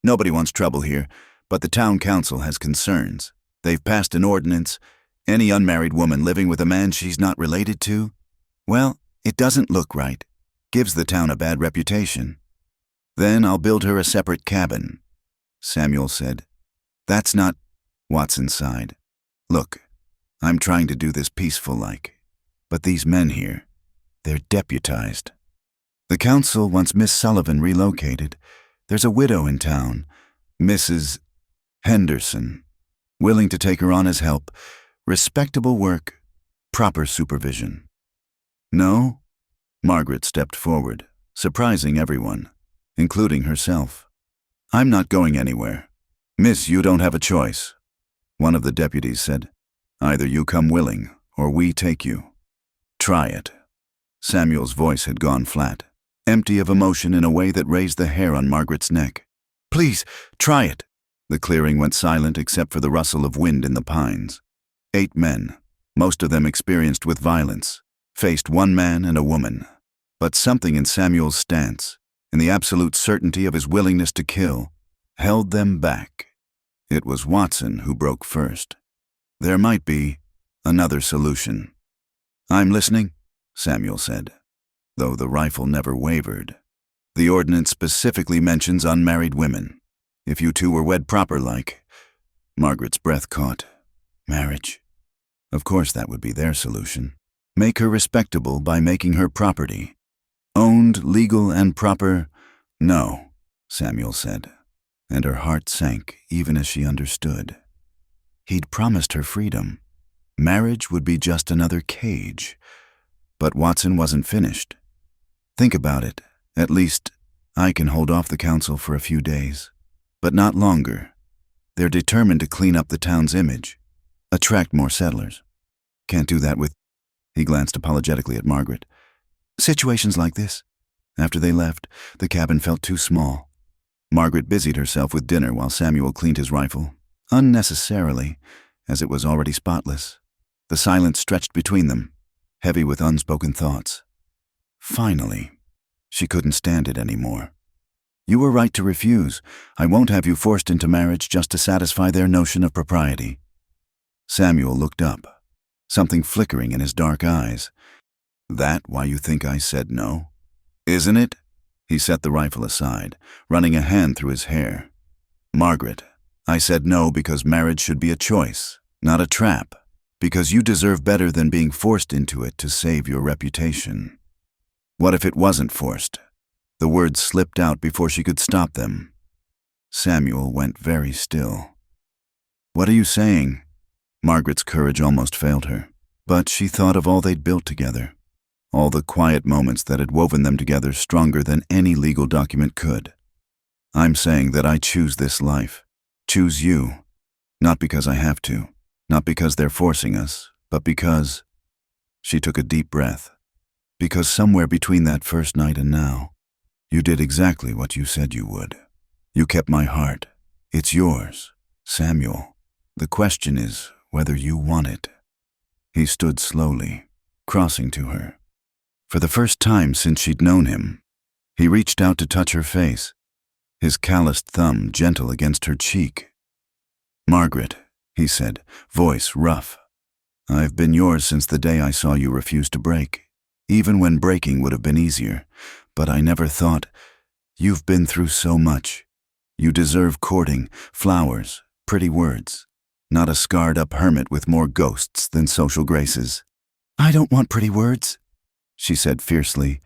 "Nobody wants trouble here, but the town council has concerns. They've passed an ordinance. Any unmarried woman living with a man she's not related to, well, it doesn't look right. Gives the town a bad reputation." "Then I'll build her a separate cabin," Samuel said. "That's not," Watson sighed. "Look, I'm trying to do this peaceful-like, but these men here, they're deputized. The council wants Miss Sullivan relocated. There's a widow in town, Mrs. Henderson, willing to take her on as help. Respectable work, proper supervision." "No?" Margaret stepped forward, surprising everyone, including herself. "I'm not going anywhere." "Miss, you don't have a choice," one of the deputies said. "Either you come willing, or we take you." "Try it." Samuel's voice had gone flat, empty of emotion in a way that raised the hair on Margaret's neck. "Please, try it." The clearing went silent except for the rustle of wind in the pines. 8 men, most of them experienced with violence, faced one man and a woman. But something in Samuel's stance, in the absolute certainty of his willingness to kill, held them back. It was Watson who broke first. There might be another solution. I'm listening, Samuel said, though the rifle never wavered. The ordinance specifically mentions unmarried women. If you two were wed proper like. Margaret's breath caught. Marriage. Of course that would be their solution. Make her respectable by making her property. Owned, legal, and proper? No, Samuel said, and her heart sank even as she understood. He'd promised her freedom. Marriage would be just another cage. But Watson wasn't finished. Think about it. At least, I can hold off the council for a few days. But not longer. They're determined to clean up the town's image. Attract more settlers. Can't do that with... He glanced apologetically at Margaret. Situations like this. After they left, the cabin felt too small. Margaret busied herself with dinner while Samuel cleaned his rifle. Unnecessarily, as it was already spotless. The silence stretched between them, heavy with unspoken thoughts. Finally, she couldn't stand it anymore. You were right to refuse. I won't have you forced into marriage just to satisfy their notion of propriety. Samuel looked up, something flickering in his dark eyes. That why you think I said no? Isn't it? He set the rifle aside, running a hand through his hair. Margaret, I said no because marriage should be a choice, not a trap, because you deserve better than being forced into it to save your reputation. What if it wasn't forced? The words slipped out before she could stop them. Samuel went very still. What are you saying? Margaret's courage almost failed her, but she thought of all they'd built together, all the quiet moments that had woven them together stronger than any legal document could. I'm saying that I choose this life, choose you, not because I have to, not because they're forcing us, but because... She took a deep breath. Because somewhere between that first night and now, you did exactly what you said you would. You kept my heart. It's yours, Samuel. The question is whether you want it. He stood slowly, crossing to her. For the first time since she'd known him, he reached out to touch her face, his calloused thumb gentle against her cheek. Margaret, he said, voice rough. I've been yours since the day I saw you refuse to break, even when breaking would have been easier. But I never thought, you've been through so much. You deserve courting, flowers, pretty words, not a scarred-up hermit with more ghosts than social graces. I don't want pretty words, she said fiercely.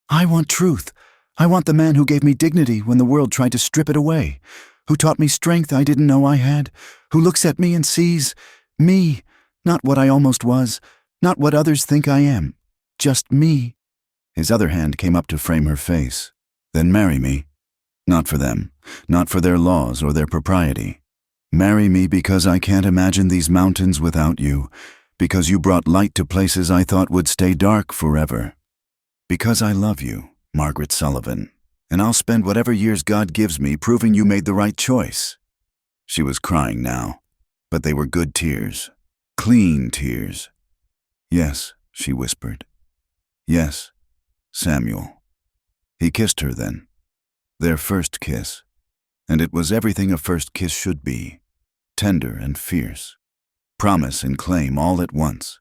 I want truth. I want the man who gave me dignity when the world tried to strip it away, who taught me strength I didn't know I had, who looks at me and sees me, not what I almost was, not what others think I am, just me. His other hand came up to frame her face. Then marry me. Not for them, not for their laws or their propriety. Marry me because I can't imagine these mountains without you, because you brought light to places I thought would stay dark forever. Because I love you, Margaret Sullivan, and I'll spend whatever years God gives me proving you made the right choice. She was crying now, but they were good tears, clean tears. Yes, she whispered. Yes, Samuel. He kissed her then, their first kiss, and it was everything a first kiss should be, tender and fierce, promise and claim all at once.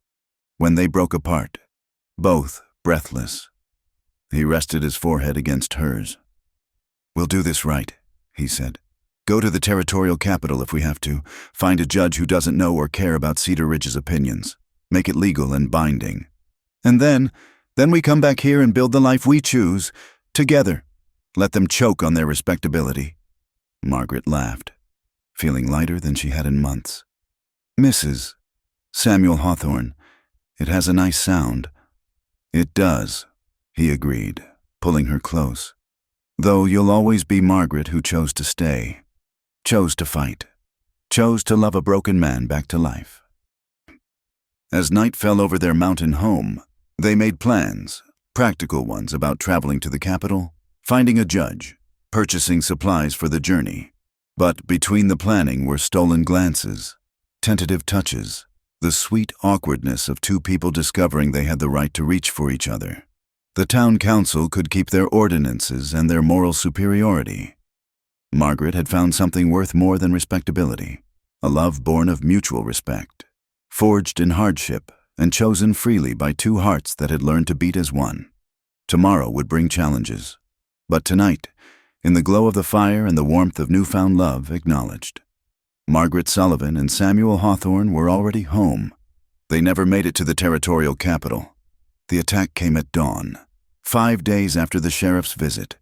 When they broke apart, both breathless, he rested his forehead against hers. We'll do this right, he said. Go to the territorial capital if we have to, find a judge who doesn't know or care about Cedar Ridge's opinions, make it legal and binding. And then we come back here and build the life we choose, together. Let them choke on their respectability. Margaret laughed, feeling lighter than she had in months. Mrs. Samuel Hawthorne, it has a nice sound. It does, he agreed, pulling her close. Though you'll always be Margaret who chose to stay, chose to fight, chose to love a broken man back to life. As night fell over their mountain home, they made plans, practical ones about traveling to the capital, finding a judge, purchasing supplies for the journey. But between the planning were stolen glances, tentative touches, the sweet awkwardness of two people discovering they had the right to reach for each other. The town council could keep their ordinances and their moral superiority. Margaret had found something worth more than respectability, a love born of mutual respect. forged in hardship and chosen freely by two hearts that had learned to beat as one. Tomorrow would bring challenges, but tonight, in the glow of the fire and the warmth of newfound love, acknowledged. Margaret Sullivan and Samuel Hawthorne were already home. They never made it to the territorial capital. The attack came at dawn, 5 days after the sheriff's visit.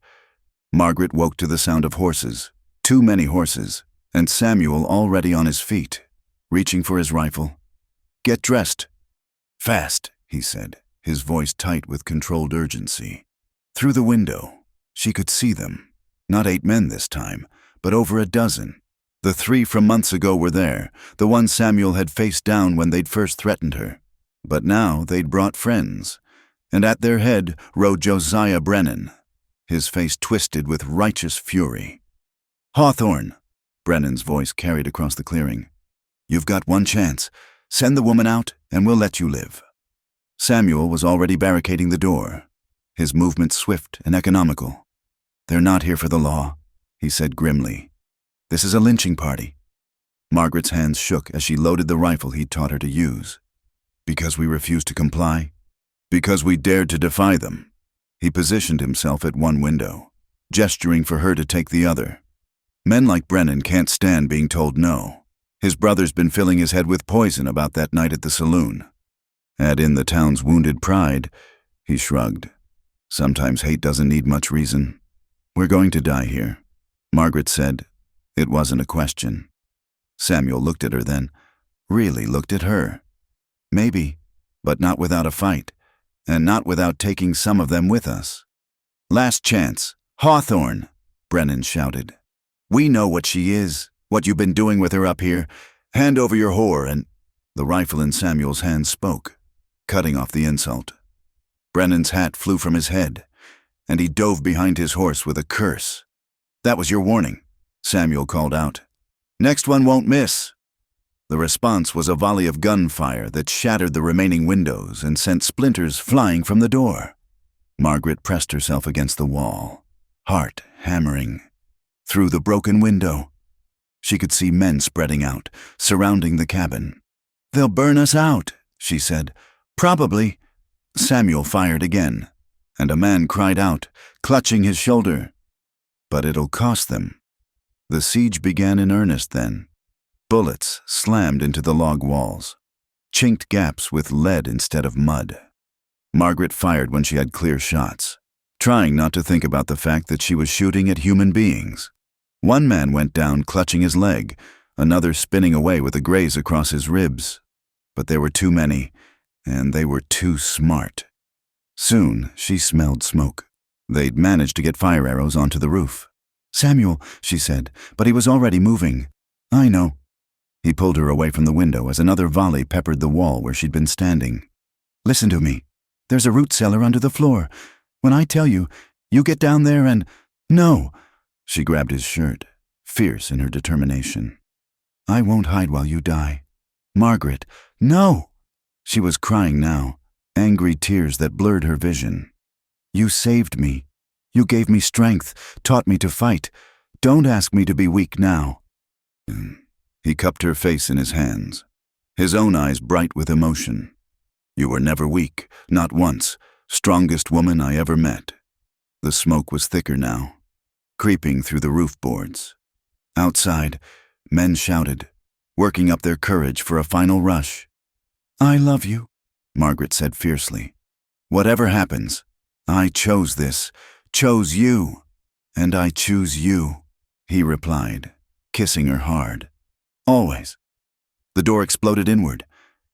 Margaret woke to the sound of horses, too many horses, and Samuel already on his feet, reaching for his rifle. "Get dressed." "Fast," he said, his voice tight with controlled urgency. Through the window, she could see them. Not 8 men this time, but over a dozen. The 3 from months ago were there, the ones Samuel had faced down when they'd first threatened her. But now they'd brought friends, and at their head rode Josiah Brennan, his face twisted with righteous fury. "Hawthorne," Brennan's voice carried across the clearing. "You've got one chance. Send the woman out, and we'll let you live." Samuel was already barricading the door, his movements swift and economical. "They're not here for the law," he said grimly. "This is a lynching party." Margaret's hands shook as she loaded the rifle he'd taught her to use. "Because we refused to comply? Because we dared to defy them." He positioned himself at one window, gesturing for her to take the other. Men like Brennan can't stand being told no. His brother's been filling his head with poison about that night at the saloon. Add in the town's wounded pride, he shrugged. Sometimes hate doesn't need much reason. "We're going to die here," Margaret said. It wasn't a question. Samuel looked at her then, really looked at her. "Maybe, but not without a fight, and not without taking some of them with us." "Last chance. Hawthorne," Brennan shouted. "We know what she is, what you've been doing with her up here. Hand over your whore and—" The rifle in Samuel's hand spoke, cutting off the insult. Brennan's hat flew from his head, and he dove behind his horse with a curse. "That was your warning," Samuel called out. "Next one won't miss." The response was a volley of gunfire that shattered the remaining windows and sent splinters flying from the door. Margaret pressed herself against the wall, heart hammering. Through the broken window, she could see men spreading out, surrounding the cabin. "They'll burn us out," she said. "Probably." Samuel fired again, and a man cried out, clutching his shoulder. "But it'll cost them." The siege began in earnest then. Bullets slammed into the log walls, chinked gaps with lead instead of mud. Margaret fired when she had clear shots, trying not to think about the fact that she was shooting at human beings. One man went down clutching his leg, another spinning away with a graze across his ribs. But there were too many, and they were too smart. Soon she smelled smoke. They'd managed to get fire arrows onto the roof. "Samuel," she said, but he was already moving. "I know." He pulled her away from the window as another volley peppered the wall where she'd been standing. "Listen to me. There's a root cellar under the floor. When I tell you, you get down there and—" "No!" She grabbed his shirt, fierce in her determination. "I won't hide while you die. Margaret, no!" She was crying now, angry tears that blurred her vision. "You saved me. You gave me strength, taught me to fight. Don't ask me to be weak now." He cupped her face in his hands, his own eyes bright with emotion. "You were never weak, not once. Strongest woman I ever met." The smoke was thicker now, creeping through the roof boards. Outside, men shouted, working up their courage for a final rush. "I love you," Margaret said fiercely. "Whatever happens, I chose this, chose you, and I choose you," he replied, kissing her hard. "Always." The door exploded inward,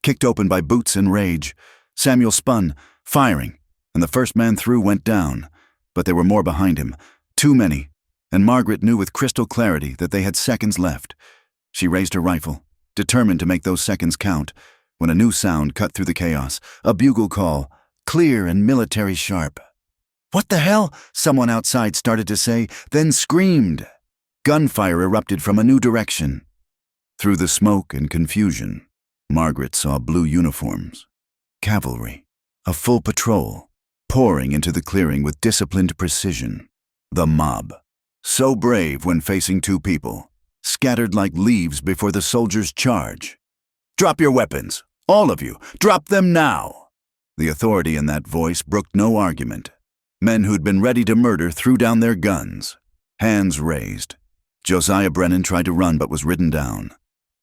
kicked open by boots and rage. Samuel spun, firing, and the first man through went down, but there were more behind him, too many, and Margaret knew with crystal clarity that they had seconds left. She raised her rifle, determined to make those seconds count, when a new sound cut through the chaos, a bugle call, clear and military sharp. "What the hell?" someone outside started to say, then screamed. Gunfire erupted from a new direction. Through the smoke and confusion, Margaret saw blue uniforms, cavalry, a full patrol, pouring into the clearing with disciplined precision. The mob, so brave when facing two people, scattered like leaves before the soldiers' charge. "Drop your weapons," All of you, drop them now!" The authority in that voice brooked no argument. Men who'd been ready to murder threw down their guns. Hands raised. Josiah Brennan tried to run but was ridden down,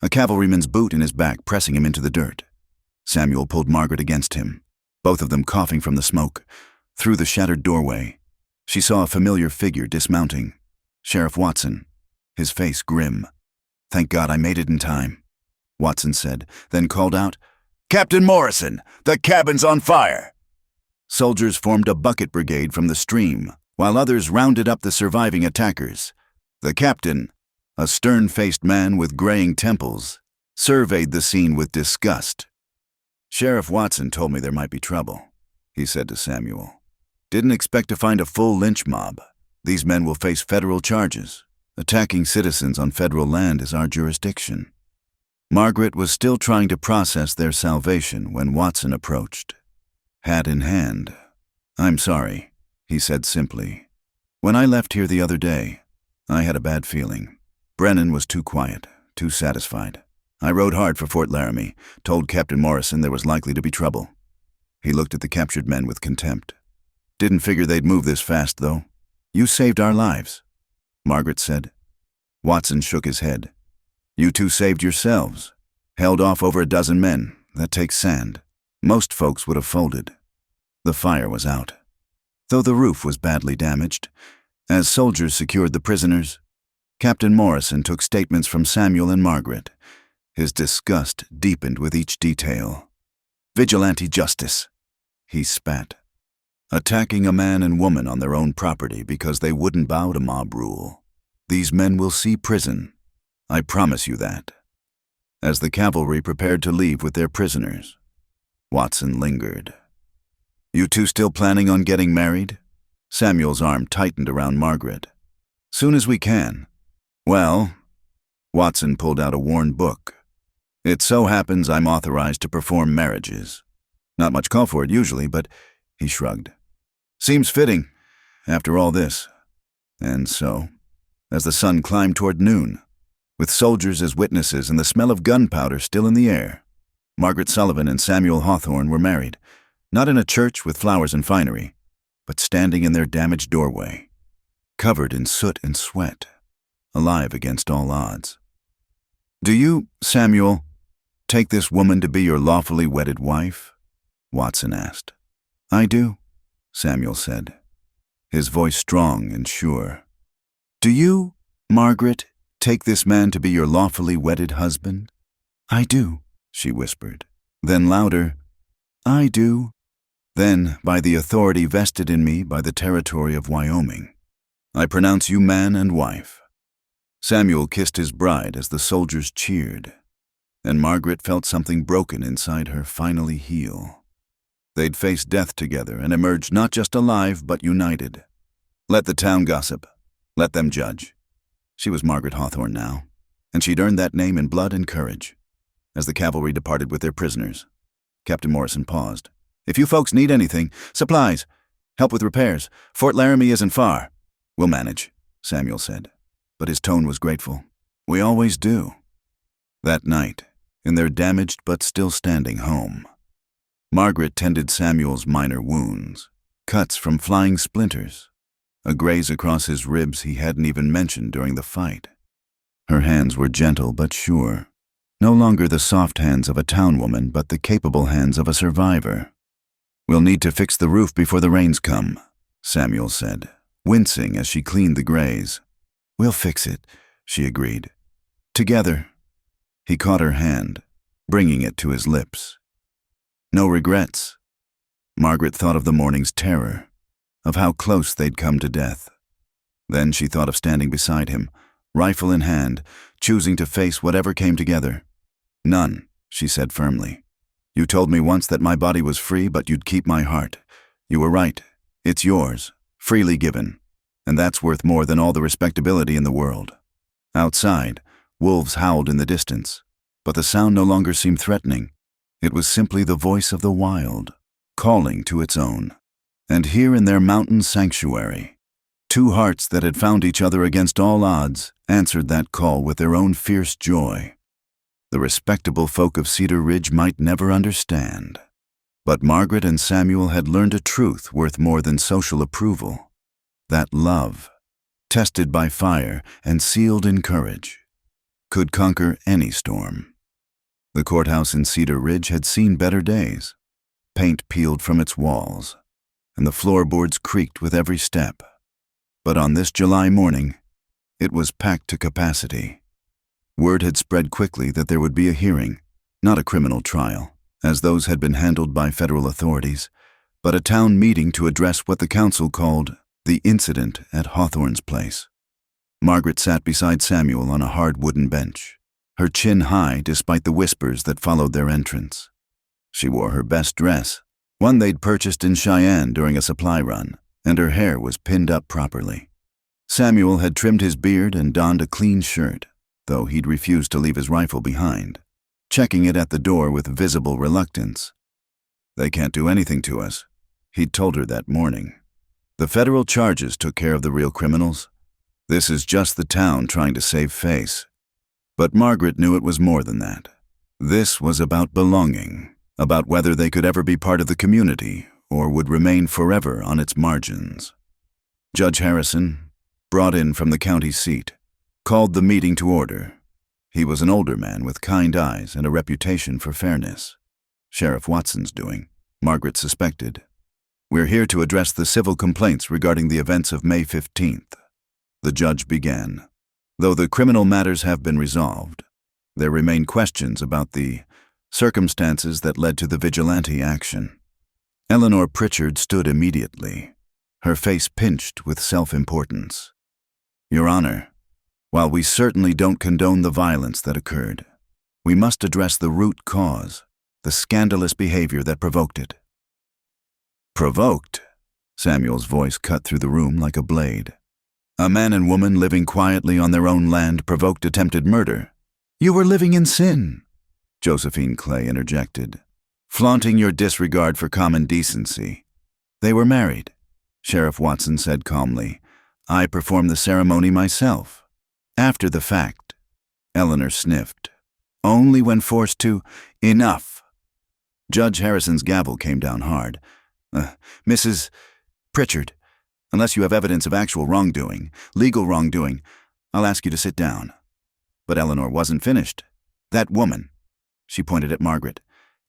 a cavalryman's boot in his back pressing him into the dirt. Samuel pulled Margaret against him, both of them coughing from the smoke. Through the shattered doorway, she saw a familiar figure dismounting. Sheriff Watson, his face grim. "Thank God I made it in time," Watson said, then called out, "Captain Morrison, the cabin's on fire!" Soldiers formed a bucket brigade from the stream, while others rounded up the surviving attackers. The captain, a stern-faced man with graying temples, surveyed the scene with disgust. "Sheriff Watson told me there might be trouble," he said to Samuel. "Didn't expect to find a full lynch mob. These men will face federal charges. Attacking citizens on federal land is our jurisdiction." Margaret was still trying to process their salvation when Watson approached. Hat in hand. "I'm sorry," he said simply. "When I left here the other day, I had a bad feeling. Brennan was too quiet, too satisfied. I rode hard for Fort Laramie, told Captain Morrison there was likely to be trouble." He looked at the captured men with contempt. "Didn't figure they'd move this fast, though. You saved our lives," Margaret said. Watson shook his head. "You two saved yourselves. Held off over a dozen men. That takes sand. Most folks would have folded." The fire was out, though the roof was badly damaged. As soldiers secured the prisoners, Captain Morrison took statements from Samuel and Margaret. His disgust deepened with each detail. "Vigilante justice," he spat. "Attacking a man and woman on their own property because they wouldn't bow to mob rule. These men will see prison. I promise you that." As the cavalry prepared to leave with their prisoners, Watson lingered. "You two still planning on getting married?" Samuel's arm tightened around Margaret. "Soon as we can." "Well," Watson pulled out a worn book. "It so happens I'm authorized to perform marriages. Not much call for it usually, but," he shrugged, "seems fitting, after all this." And so, as the sun climbed toward noon, with soldiers as witnesses and the smell of gunpowder still in the air, Margaret Sullivan and Samuel Hawthorne were married, not in a church with flowers and finery, but standing in their damaged doorway, covered in soot and sweat, alive against all odds. "Do you, Samuel, take this woman to be your lawfully wedded wife?" Watson asked. "I do," Samuel said, his voice strong and sure. "Do you, Margaret, take this man to be your lawfully wedded husband?" "I do," she whispered. Then louder, "I do." "Then, by the authority vested in me by the territory of Wyoming, I pronounce you man and wife." Samuel kissed his bride as the soldiers cheered, and Margaret felt something broken inside her finally heal. They'd face death together and emerge not just alive but united. Let the town gossip. Let them judge. She was Margaret Hawthorne now, and she'd earned that name in blood and courage. As the cavalry departed with their prisoners, Captain Morrison paused. "If you folks need anything, supplies, help with repairs, Fort Laramie isn't far." "We'll manage," Samuel said, but his tone was grateful. "We always do." That night, in their damaged but still standing home, Margaret tended Samuel's minor wounds, cuts from flying splinters, a graze across his ribs he hadn't even mentioned during the fight. Her hands were gentle but sure, no longer the soft hands of a town woman but the capable hands of a survivor. "We'll need to fix the roof before the rains come," Samuel said, wincing as she cleaned the graze. "We'll fix it," she agreed. "Together." He caught her hand, bringing it to his lips. "No regrets." Margaret thought of the morning's terror, of how close they'd come to death. Then she thought of standing beside him, rifle in hand, choosing to face whatever came together. "None," she said firmly. "You told me once that my body was free, but you'd keep my heart. You were right. It's yours, freely given, and that's worth more than all the respectability in the world." Outside, wolves howled in the distance, but the sound no longer seemed threatening. It was simply the voice of the wild, calling to its own. And here in their mountain sanctuary, two hearts that had found each other against all odds answered that call with their own fierce joy. The respectable folk of Cedar Ridge might never understand. But Margaret and Samuel had learned a truth worth more than social approval. That love, tested by fire and sealed in courage, could conquer any storm. The courthouse in Cedar Ridge had seen better days. Paint peeled from its walls, and the floorboards creaked with every step. But on this July morning, it was packed to capacity. Word had spread quickly that there would be a hearing, not a criminal trial, as those had been handled by federal authorities, but a town meeting to address what the council called the incident at Hawthorne's place. Margaret sat beside Samuel on a hard wooden bench, her chin high despite the whispers that followed their entrance. She wore her best dress, one they'd purchased in Cheyenne during a supply run, and her hair was pinned up properly. Samuel had trimmed his beard and donned a clean shirt, though he'd refused to leave his rifle behind, checking it at the door with visible reluctance. "They can't do anything to us," he'd told her that morning. "The federal charges took care of the real criminals. This is just the town trying to save face." But Margaret knew it was more than that. This was about belonging, about whether they could ever be part of the community or would remain forever on its margins. Judge Harrison, brought in from the county seat, called the meeting to order. He was an older man with kind eyes and a reputation for fairness. Sheriff Watson's doing, Margaret suspected. "We're here to address the civil complaints regarding the events of May 15th. The judge began. "Though the criminal matters have been resolved, there remain questions about the circumstances that led to the vigilante action." Eleanor Pritchard stood immediately, her face pinched with self-importance. "Your Honor, while we certainly don't condone the violence that occurred, we must address the root cause, the scandalous behavior that provoked it." "Provoked?" Samuel's voice cut through the room like a blade. "A man and woman living quietly on their own land provoked attempted murder." "You were living in sin," Josephine Clay interjected, "flaunting your disregard for common decency." "They were married," Sheriff Watson said calmly. "I performed the ceremony myself." "After the fact," Eleanor sniffed. "Only when forced to—" "Enough!" Judge Harrison's gavel came down hard. "Mrs. Pritchard, unless you have evidence of actual wrongdoing, legal wrongdoing, I'll ask you to sit down." But Eleanor wasn't finished. "That woman," she pointed at Margaret,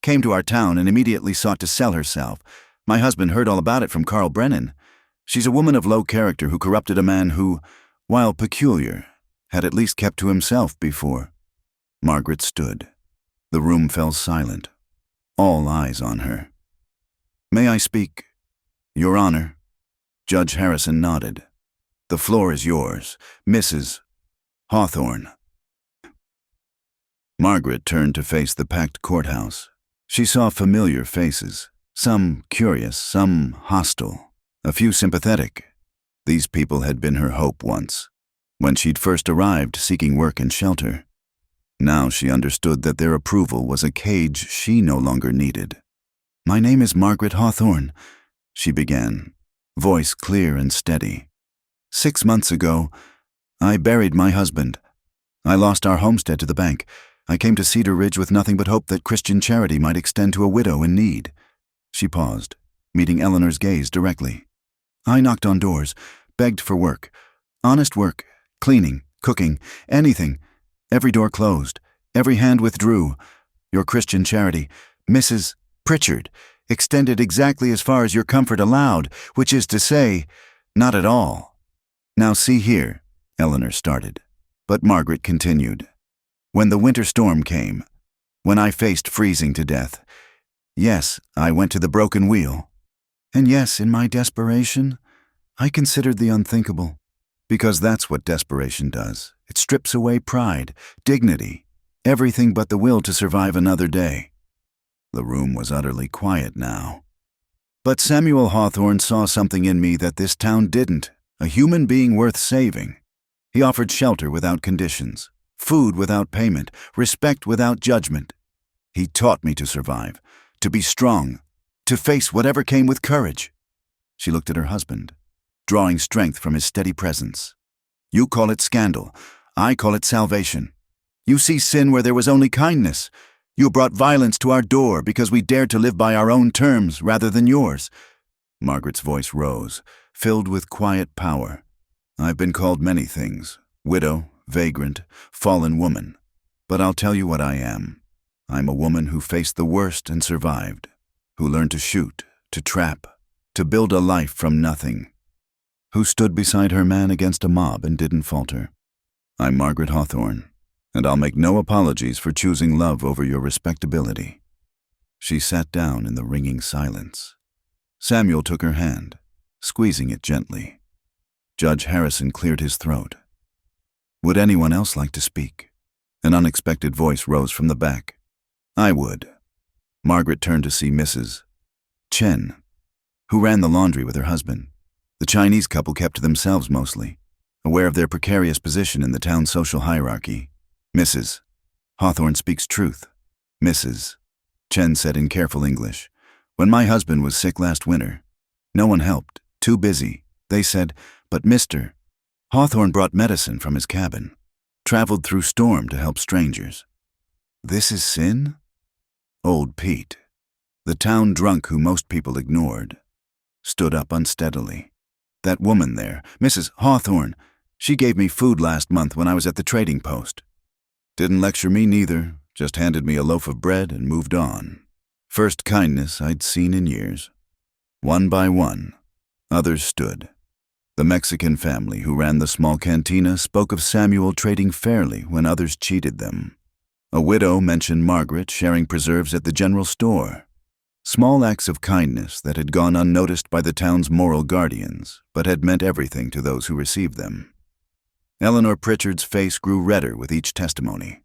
"came to our town and immediately sought to sell herself. My husband heard all about it from Carl Brennan. She's a woman of low character who corrupted a man who, while peculiar, had at least kept to himself before." Margaret stood. The room fell silent, all eyes on her. "May I speak, Your Honor?" Judge Harrison nodded. "The floor is yours, Mrs. Hawthorne." Margaret turned to face the packed courthouse. She saw familiar faces, some curious, some hostile, a few sympathetic. These people had been her hope once, when she'd first arrived seeking work and shelter. Now she understood that their approval was a cage she no longer needed. "My name is Margaret Hawthorne," she began, voice clear and steady. "6 months ago, I buried my husband. I lost our homestead to the bank. I came to Cedar Ridge with nothing but hope that Christian charity might extend to a widow in need." She paused, meeting Eleanor's gaze directly. "I knocked on doors, begged for work. Honest work, cleaning, cooking, anything. Every door closed, every hand withdrew. Your Christian charity, Mrs. Pritchard, extended exactly as far as your comfort allowed, which is to say, not at all." "Now see here," Eleanor started, but Margaret continued. "When the winter storm came, when I faced freezing to death, yes, I went to the broken wheel. And yes, in my desperation, I considered the unthinkable. Because that's what desperation does. It strips away pride, dignity, everything but the will to survive another day." The room was utterly quiet now. "But Samuel Hawthorne saw something in me that this town didn't, a human being worth saving. He offered shelter without conditions, food without payment, respect without judgment. He taught me to survive, to be strong, to face whatever came with courage." She looked at her husband, drawing strength from his steady presence. "You call it scandal. I call it salvation. You see sin where there was only kindness. You brought violence to our door because we dared to live by our own terms rather than yours." Margaret's voice rose, filled with quiet power. "I've been called many things: widow, vagrant, fallen woman. But I'll tell you what I am. I'm a woman who faced the worst and survived, who learned to shoot, to trap, to build a life from nothing, who stood beside her man against a mob and didn't falter. I'm Margaret Hawthorne, and I'll make no apologies for choosing love over your respectability." She sat down in the ringing silence. Samuel took her hand, squeezing it gently. Judge Harrison cleared his throat. "Would anyone else like to speak?" An unexpected voice rose from the back. "I would." Margaret turned to see Mrs. Chen, who ran the laundry with her husband. The Chinese couple kept to themselves mostly, aware of their precarious position in the town's social hierarchy. "Mrs. Hawthorne speaks truth." "Mrs. Chen said in careful English, "When my husband was sick last winter, no one helped, too busy, they said, but Mr. Hawthorne brought medicine from his cabin, traveled through storm to help strangers." "This is sin?" Old Pete, the town drunk who most people ignored, stood up unsteadily. "That woman there, Mrs. Hawthorne, she gave me food last month when I was at the trading post. Didn't lecture me neither, just handed me a loaf of bread and moved on. First kindness I'd seen in years." One by one, others stood. The Mexican family who ran the small cantina spoke of Samuel trading fairly when others cheated them. A widow mentioned Margaret sharing preserves at the general store. Small acts of kindness that had gone unnoticed by the town's moral guardians, but had meant everything to those who received them. Eleanor Pritchard's face grew redder with each testimony.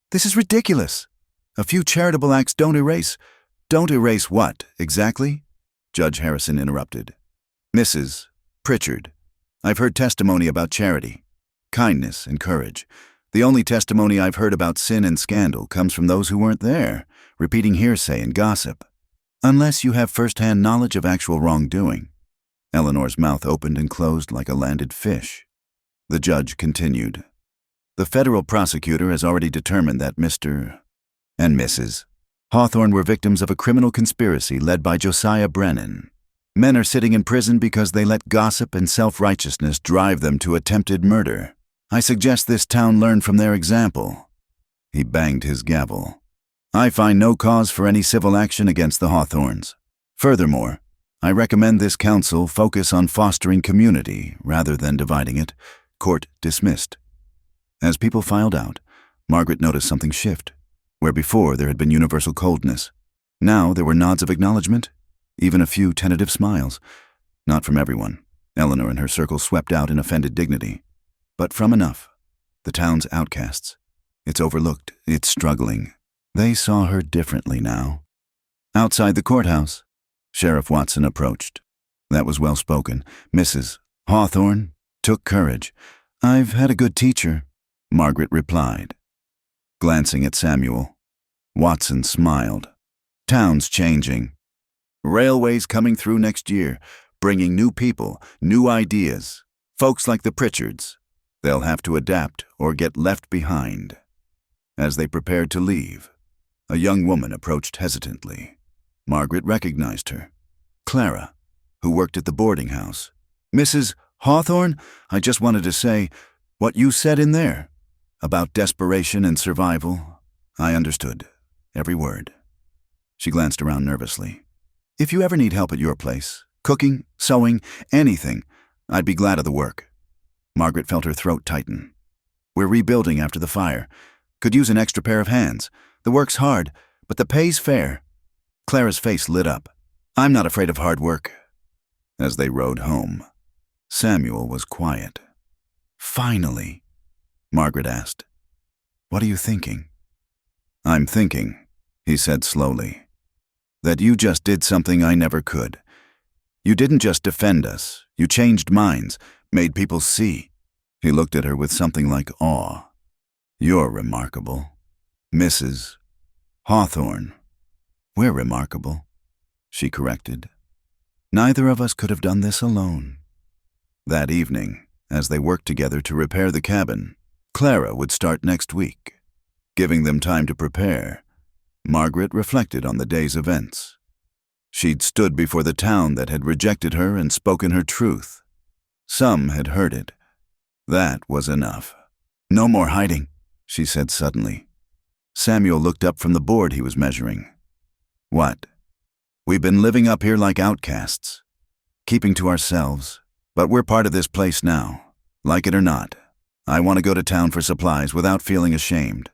"This is ridiculous. A few charitable acts don't erase—" "Don't erase what, exactly?" Judge Harrison interrupted. "Mrs. Pritchard, I've heard testimony about charity, kindness, and courage. The only testimony I've heard about sin and scandal comes from those who weren't there, repeating hearsay and gossip. Unless you have first-hand knowledge of actual wrongdoing." Eleanor's mouth opened and closed like a landed fish. The judge continued. "The federal prosecutor has already determined that Mr. and Mrs. Hawthorne were victims of a criminal conspiracy led by Josiah Brennan. Men are sitting in prison because they let gossip and self-righteousness drive them to attempted murder. I suggest this town learn from their example." He banged his gavel. "I find no cause for any civil action against the Hawthornes. Furthermore, I recommend this council focus on fostering community rather than dividing it. Court dismissed." As people filed out, Margaret noticed something shift. Where before there had been universal coldness, now there were nods of acknowledgement, even a few tentative smiles. Not from everyone. Eleanor and her circle swept out in offended dignity. But from enough. The town's outcasts. It's overlooked, it's struggling. They saw her differently now. Outside the courthouse, Sheriff Watson approached. That was well spoken. Mrs. Hawthorne took courage. "I've had a good teacher," Margaret replied. Glancing at Samuel, Watson smiled. "Town's changing. Railways coming through next year, bringing new people, new ideas. Folks like the Pritchards. They'll have to adapt or get left behind." As they prepared to leave, a young woman approached hesitantly. Margaret recognized her. Clara, who worked at the boarding house. "Mrs. Hawthorne, I just wanted to say, what you said in there, about desperation and survival, I understood. Every word." She glanced around nervously. "If you ever need help at your place, cooking, sewing, anything, I'd be glad of the work." Margaret felt her throat tighten. "We're rebuilding after the fire. Could use an extra pair of hands. The work's hard, but the pay's fair." Clara's face lit up. "I'm not afraid of hard work." As they rode home, Samuel was quiet. "Finally," Margaret asked. "What are you thinking?" "I'm thinking," he said slowly, "that you just did something I never could. You didn't just defend us, you changed minds, made people see." He looked at her with something like awe. "You're remarkable. Mrs. Hawthorne." "We're remarkable," she corrected. "Neither of us could have done this alone." That evening, as they worked together to repair the cabin, Clara would start next week. Giving them time to prepare, Margaret reflected on the day's events. She'd stood before the town that had rejected her and spoken her truth. Some had heard it. That was enough. "No more hiding," she said suddenly. Samuel looked up from the board he was measuring. "What?" "We've been living up here like outcasts, keeping to ourselves, but we're part of this place now, like it or not. I want to go to town for supplies without feeling ashamed.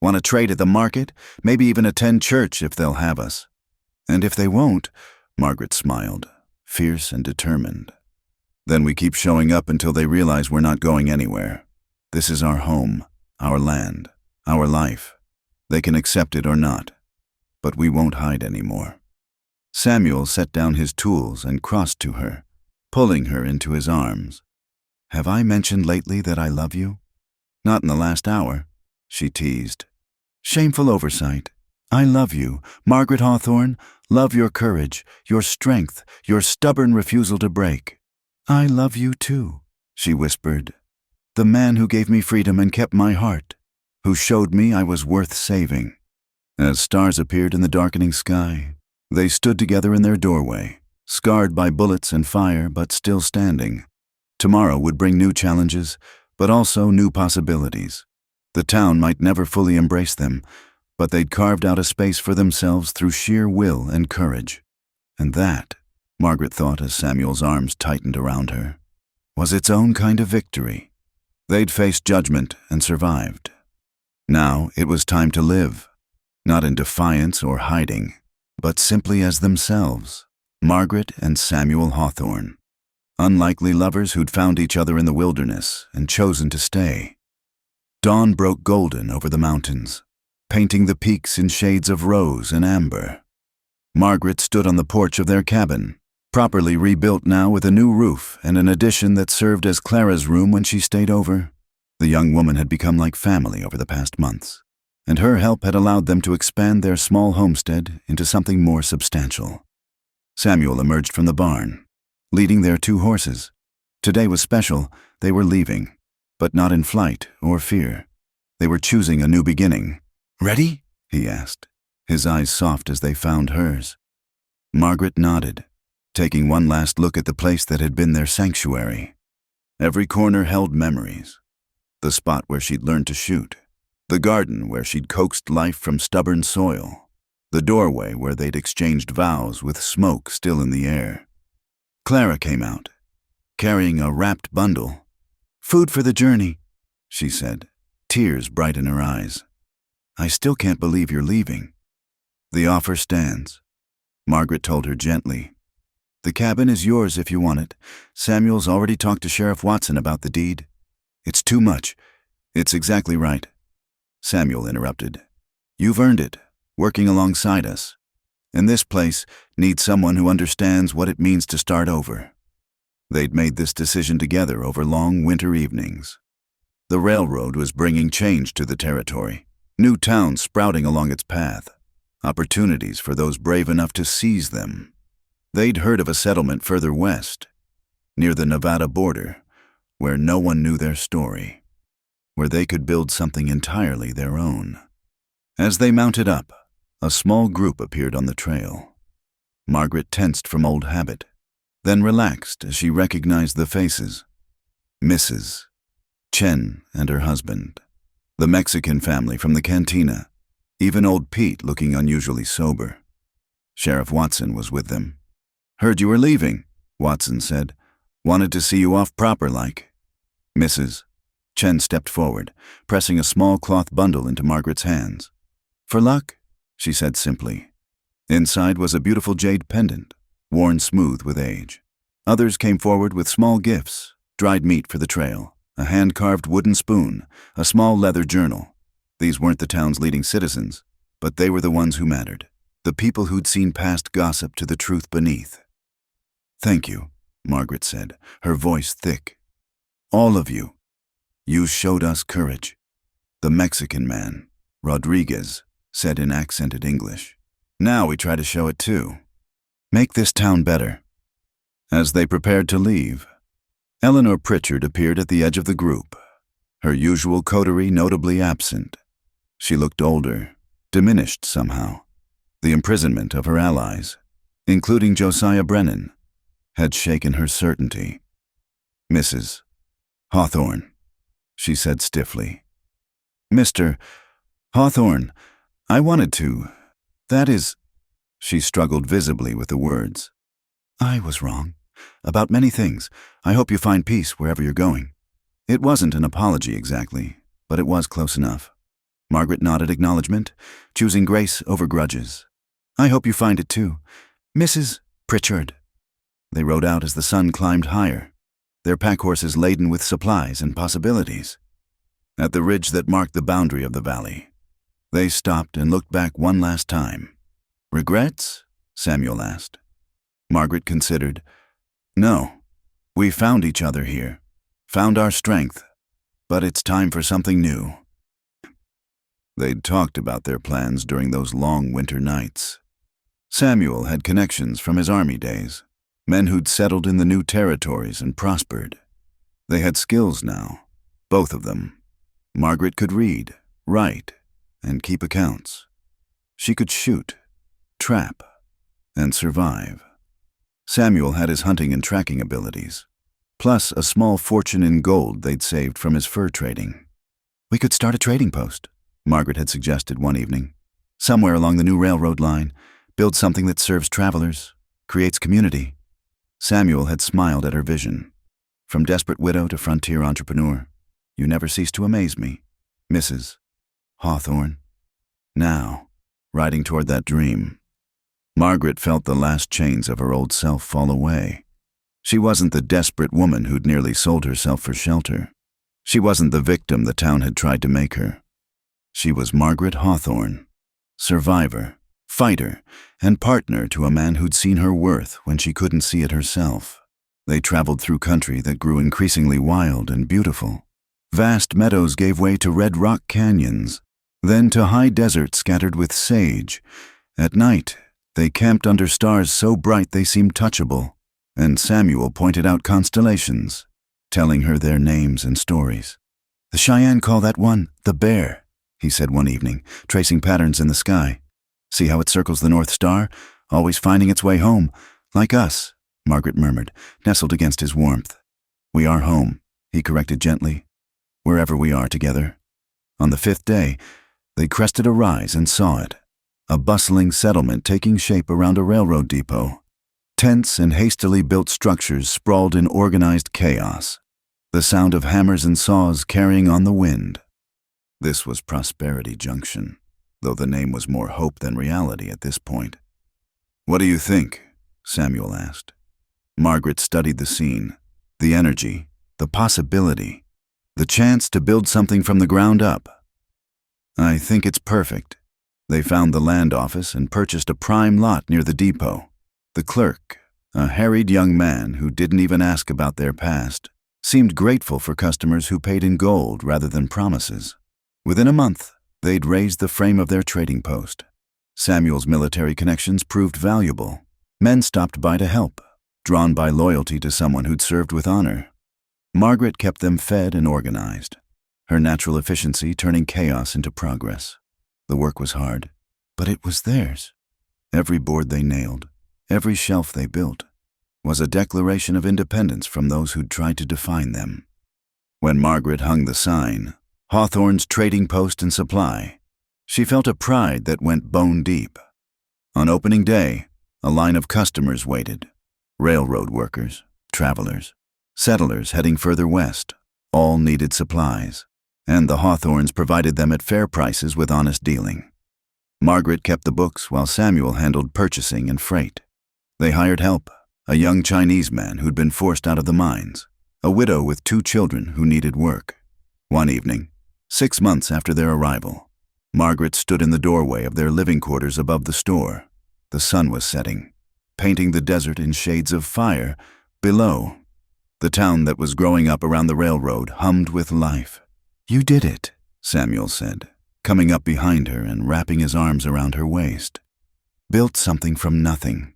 Want to trade at the market, maybe even attend church if they'll have us. And if they won't," Margaret smiled, fierce and determined, "then we keep showing up until they realize we're not going anywhere. This is our home, our land, our life. They can accept it or not, but we won't hide anymore." Samuel set down his tools and crossed to her, pulling her into his arms. "Have I mentioned lately that I love you?" "Not in the last hour," she teased. "Shameful oversight. I love you, Margaret Hawthorne, love your courage, your strength, your stubborn refusal to break." "I love you too," she whispered. "The man who gave me freedom and kept my heart, who showed me I was worth saving." As stars appeared in the darkening sky, they stood together in their doorway, scarred by bullets and fire, but still standing. Tomorrow would bring new challenges, but also new possibilities. The town might never fully embrace them, but they'd carved out a space for themselves through sheer will and courage. And that, Margaret thought as Samuel's arms tightened around her, was its own kind of victory. They'd faced judgment and survived. Now it was time to live, not in defiance or hiding, but simply as themselves, Margaret and Samuel Hawthorne, unlikely lovers who'd found each other in the wilderness and chosen to stay. Dawn broke golden over the mountains, painting the peaks in shades of rose and amber. Margaret stood on the porch of their cabin, properly rebuilt now with a new roof and an addition that served as Clara's room when she stayed over. The young woman had become like family over the past months, and her help had allowed them to expand their small homestead into something more substantial. Samuel emerged from the barn, leading their 2 horses. Today was special. They were leaving, but not in flight or fear. They were choosing a new beginning. "Ready?" he asked, his eyes soft as they found hers. Margaret nodded, taking one last look at the place that had been their sanctuary. Every corner held memories. The spot where she'd learned to shoot, the garden where she'd coaxed life from stubborn soil, the doorway where they'd exchanged vows with smoke still in the air. Clara came out, carrying a wrapped bundle. "Food for the journey," she said, tears bright in her eyes. "I still can't believe you're leaving." "The offer stands," Margaret told her gently. "The cabin is yours if you want it. Samuel's already talked to Sheriff Watson about the deed." "It's too much." "It's exactly right," Samuel interrupted. "You've earned it, working alongside us. And this place needs someone who understands what it means to start over." They'd made this decision together over long winter evenings. The railroad was bringing change to the territory, new towns sprouting along its path, opportunities for those brave enough to seize them. They'd heard of a settlement further west, near the Nevada border, where no one knew their story, where they could build something entirely their own. As they mounted up, a small group appeared on the trail. Margaret tensed from old habit, then relaxed as she recognized the faces. Mrs. Chen and her husband, the Mexican family from the cantina, even old Pete looking unusually sober. Sheriff Watson was with them. "Heard you were leaving," Watson said. "Wanted to see you off proper like." "Mrs." Chen stepped forward, pressing a small cloth bundle into Margaret's hands. "For luck," she said simply. Inside was a beautiful jade pendant, worn smooth with age. Others came forward with small gifts, dried meat for the trail, a hand-carved wooden spoon, a small leather journal. These weren't the town's leading citizens, but they were the ones who mattered, the people who'd seen past gossip to the truth beneath. "Thank you," Margaret said, her voice thick. "All of you. You showed us courage." The Mexican man, Rodriguez, said in accented English. "Now we try to show it too. Make this town better." As they prepared to leave, Eleanor Pritchard appeared at the edge of the group, her usual coterie notably absent. She looked older, diminished somehow. The imprisonment of her allies, including Josiah Brennan, had shaken her certainty. "Mrs. Hawthorne," she said stiffly. "Mr. Hawthorne, I wanted to. That is—" She struggled visibly with the words. "I was wrong. About many things. I hope you find peace wherever you're going." It wasn't an apology exactly, but it was close enough. Margaret nodded acknowledgement, choosing grace over grudges. "I hope you find it too. Mrs. Pritchard." They rode out as the sun climbed higher, their pack horses laden with supplies and possibilities. At the ridge that marked the boundary of the valley, they stopped and looked back one last time. "Regrets?" Samuel asked. Margaret considered. "No. We found each other here, found our strength, but it's time for something new." They'd talked about their plans during those long winter nights. Samuel had connections from his army days, men who'd settled in the new territories and prospered. They had skills now, both of them. Margaret could read, write, and keep accounts. She could shoot, trap, and survive. Samuel had his hunting and tracking abilities, plus a small fortune in gold they'd saved from his fur trading. "We could start a trading post," Margaret had suggested one evening. "Somewhere along the new railroad line, build something that serves travelers, creates community." Samuel had smiled at her vision. "From desperate widow to frontier entrepreneur, you never cease to amaze me, Mrs. Hawthorne." Now, riding toward that dream, Margaret felt the last chains of her old self fall away. She wasn't the desperate woman who'd nearly sold herself for shelter. She wasn't the victim the town had tried to make her. She was Margaret Hawthorne, survivor, fighter, and partner to a man who'd seen her worth when she couldn't see it herself. They traveled through country that grew increasingly wild and beautiful. Vast meadows gave way to red rock canyons, then to high deserts scattered with sage. At night, they camped under stars so bright they seemed touchable, and Samuel pointed out constellations, telling her their names and stories. "The Cheyenne call that one the Bear," he said one evening, tracing patterns in the sky. "See how it circles the North Star, always finding its way home, like us," Margaret murmured, nestled against his warmth. "We are home," he corrected gently, "wherever we are together." On the 5th day, they crested a rise and saw it, a bustling settlement taking shape around a railroad depot. Tents and hastily built structures sprawled in organized chaos, the sound of hammers and saws carrying on the wind. This was Prosperity Junction, though the name was more hope than reality at this point. "What do you think?" Samuel asked. Margaret studied the scene, the energy, the possibility, the chance to build something from the ground up. "I think it's perfect." They found the land office and purchased a prime lot near the depot. The clerk, a harried young man who didn't even ask about their past, seemed grateful for customers who paid in gold rather than promises. Within a month, they'd raised the frame of their trading post. Samuel's military connections proved valuable. Men stopped by to help, drawn by loyalty to someone who'd served with honor. Margaret kept them fed and organized, her natural efficiency turning chaos into progress. The work was hard, but it was theirs. Every board they nailed, every shelf they built, was a declaration of independence from those who'd tried to define them. When Margaret hung the sign, "Hawthorne's Trading Post and Supply," she felt a pride that went bone deep. On opening day, a line of customers waited. Railroad workers, travelers, settlers heading further west, all needed supplies, and the Hawthornes provided them at fair prices with honest dealing. Margaret kept the books while Samuel handled purchasing and freight. They hired help, a young Chinese man who'd been forced out of the mines, a widow with 2 children who needed work. One evening, 6 months after their arrival, Margaret stood in the doorway of their living quarters above the store. The sun was setting, painting the desert in shades of fire. Below, the town that was growing up around the railroad hummed with life. "You did it," Samuel said, coming up behind her and wrapping his arms around her waist. "Built something from nothing."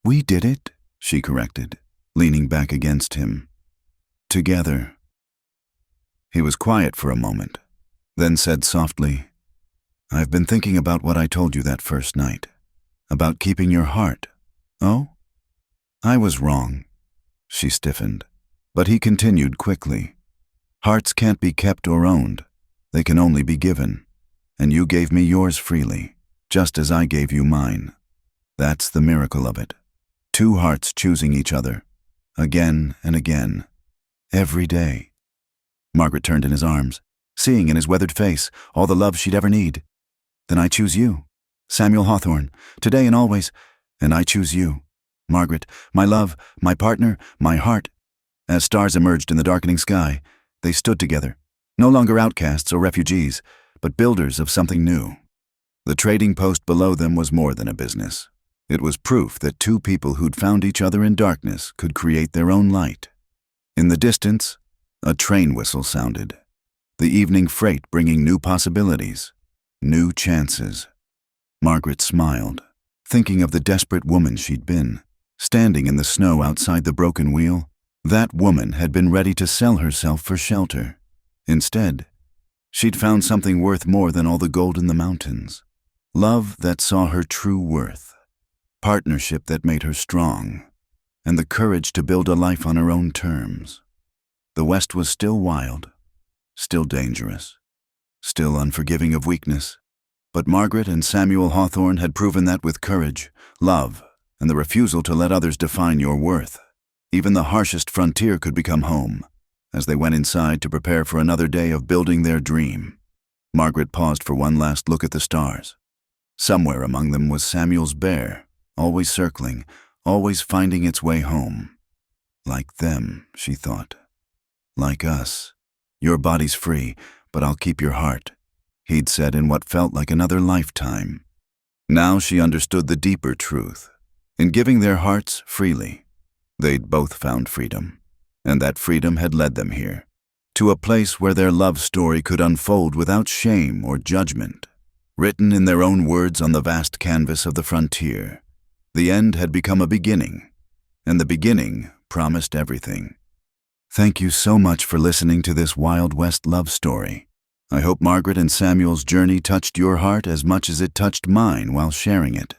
"We did it," she corrected, leaning back against him. "Together." He was quiet for a moment, then said softly, I've been thinking about what I told you that first night. About keeping your heart. Oh? I was wrong. She stiffened. But he continued quickly. Hearts can't be kept or owned. They can only be given. And you gave me yours freely, just as I gave you mine. That's the miracle of it. Two hearts choosing each other. Again and again. Every day. Margaret turned in his arms, seeing in his weathered face all the love she'd ever need. Then I choose you, Samuel Hawthorne, today and always, and I choose you, Margaret, my love, my partner, my heart. As stars emerged in the darkening sky, they stood together, no longer outcasts or refugees, but builders of something new. The trading post below them was more than a business. It was proof that two people who'd found each other in darkness could create their own light. In the distance, a train whistle sounded, the evening freight bringing new possibilities, new chances. Margaret smiled, thinking of the desperate woman she'd been, standing in the snow outside the broken wheel. That woman had been ready to sell herself for shelter. Instead, she'd found something worth more than all the gold in the mountains. Love that saw her true worth, partnership that made her strong, and the courage to build a life on her own terms. The West was still wild, still dangerous, still unforgiving of weakness. But Margaret and Samuel Hawthorne had proven that with courage, love, and the refusal to let others define your worth, even the harshest frontier could become home. As they went inside to prepare for another day of building their dream, Margaret paused for one last look at the stars. Somewhere among them was Samuel's bear, always circling, always finding its way home. Like them, she thought. Like us. Your body's free, but I'll keep your heart, he'd said in what felt like another lifetime. Now she understood the deeper truth. In giving their hearts freely, they'd both found freedom. And that freedom had led them here, to a place where their love story could unfold without shame or judgment, written in their own words on the vast canvas of the frontier. The end had become a beginning, and the beginning promised everything. Thank you so much for listening to this Wild West love story. I hope Margaret and Samuel's journey touched your heart as much as it touched mine while sharing it.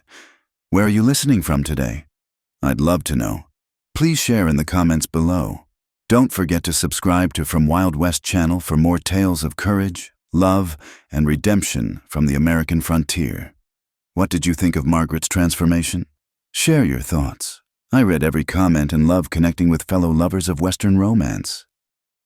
Where are you listening from today? I'd love to know. Please share in the comments below. Don't forget to subscribe to From Wild West channel for more tales of courage, love, and redemption from the American frontier. What did you think of Margaret's transformation? Share your thoughts. I read every comment and love connecting with fellow lovers of Western romance.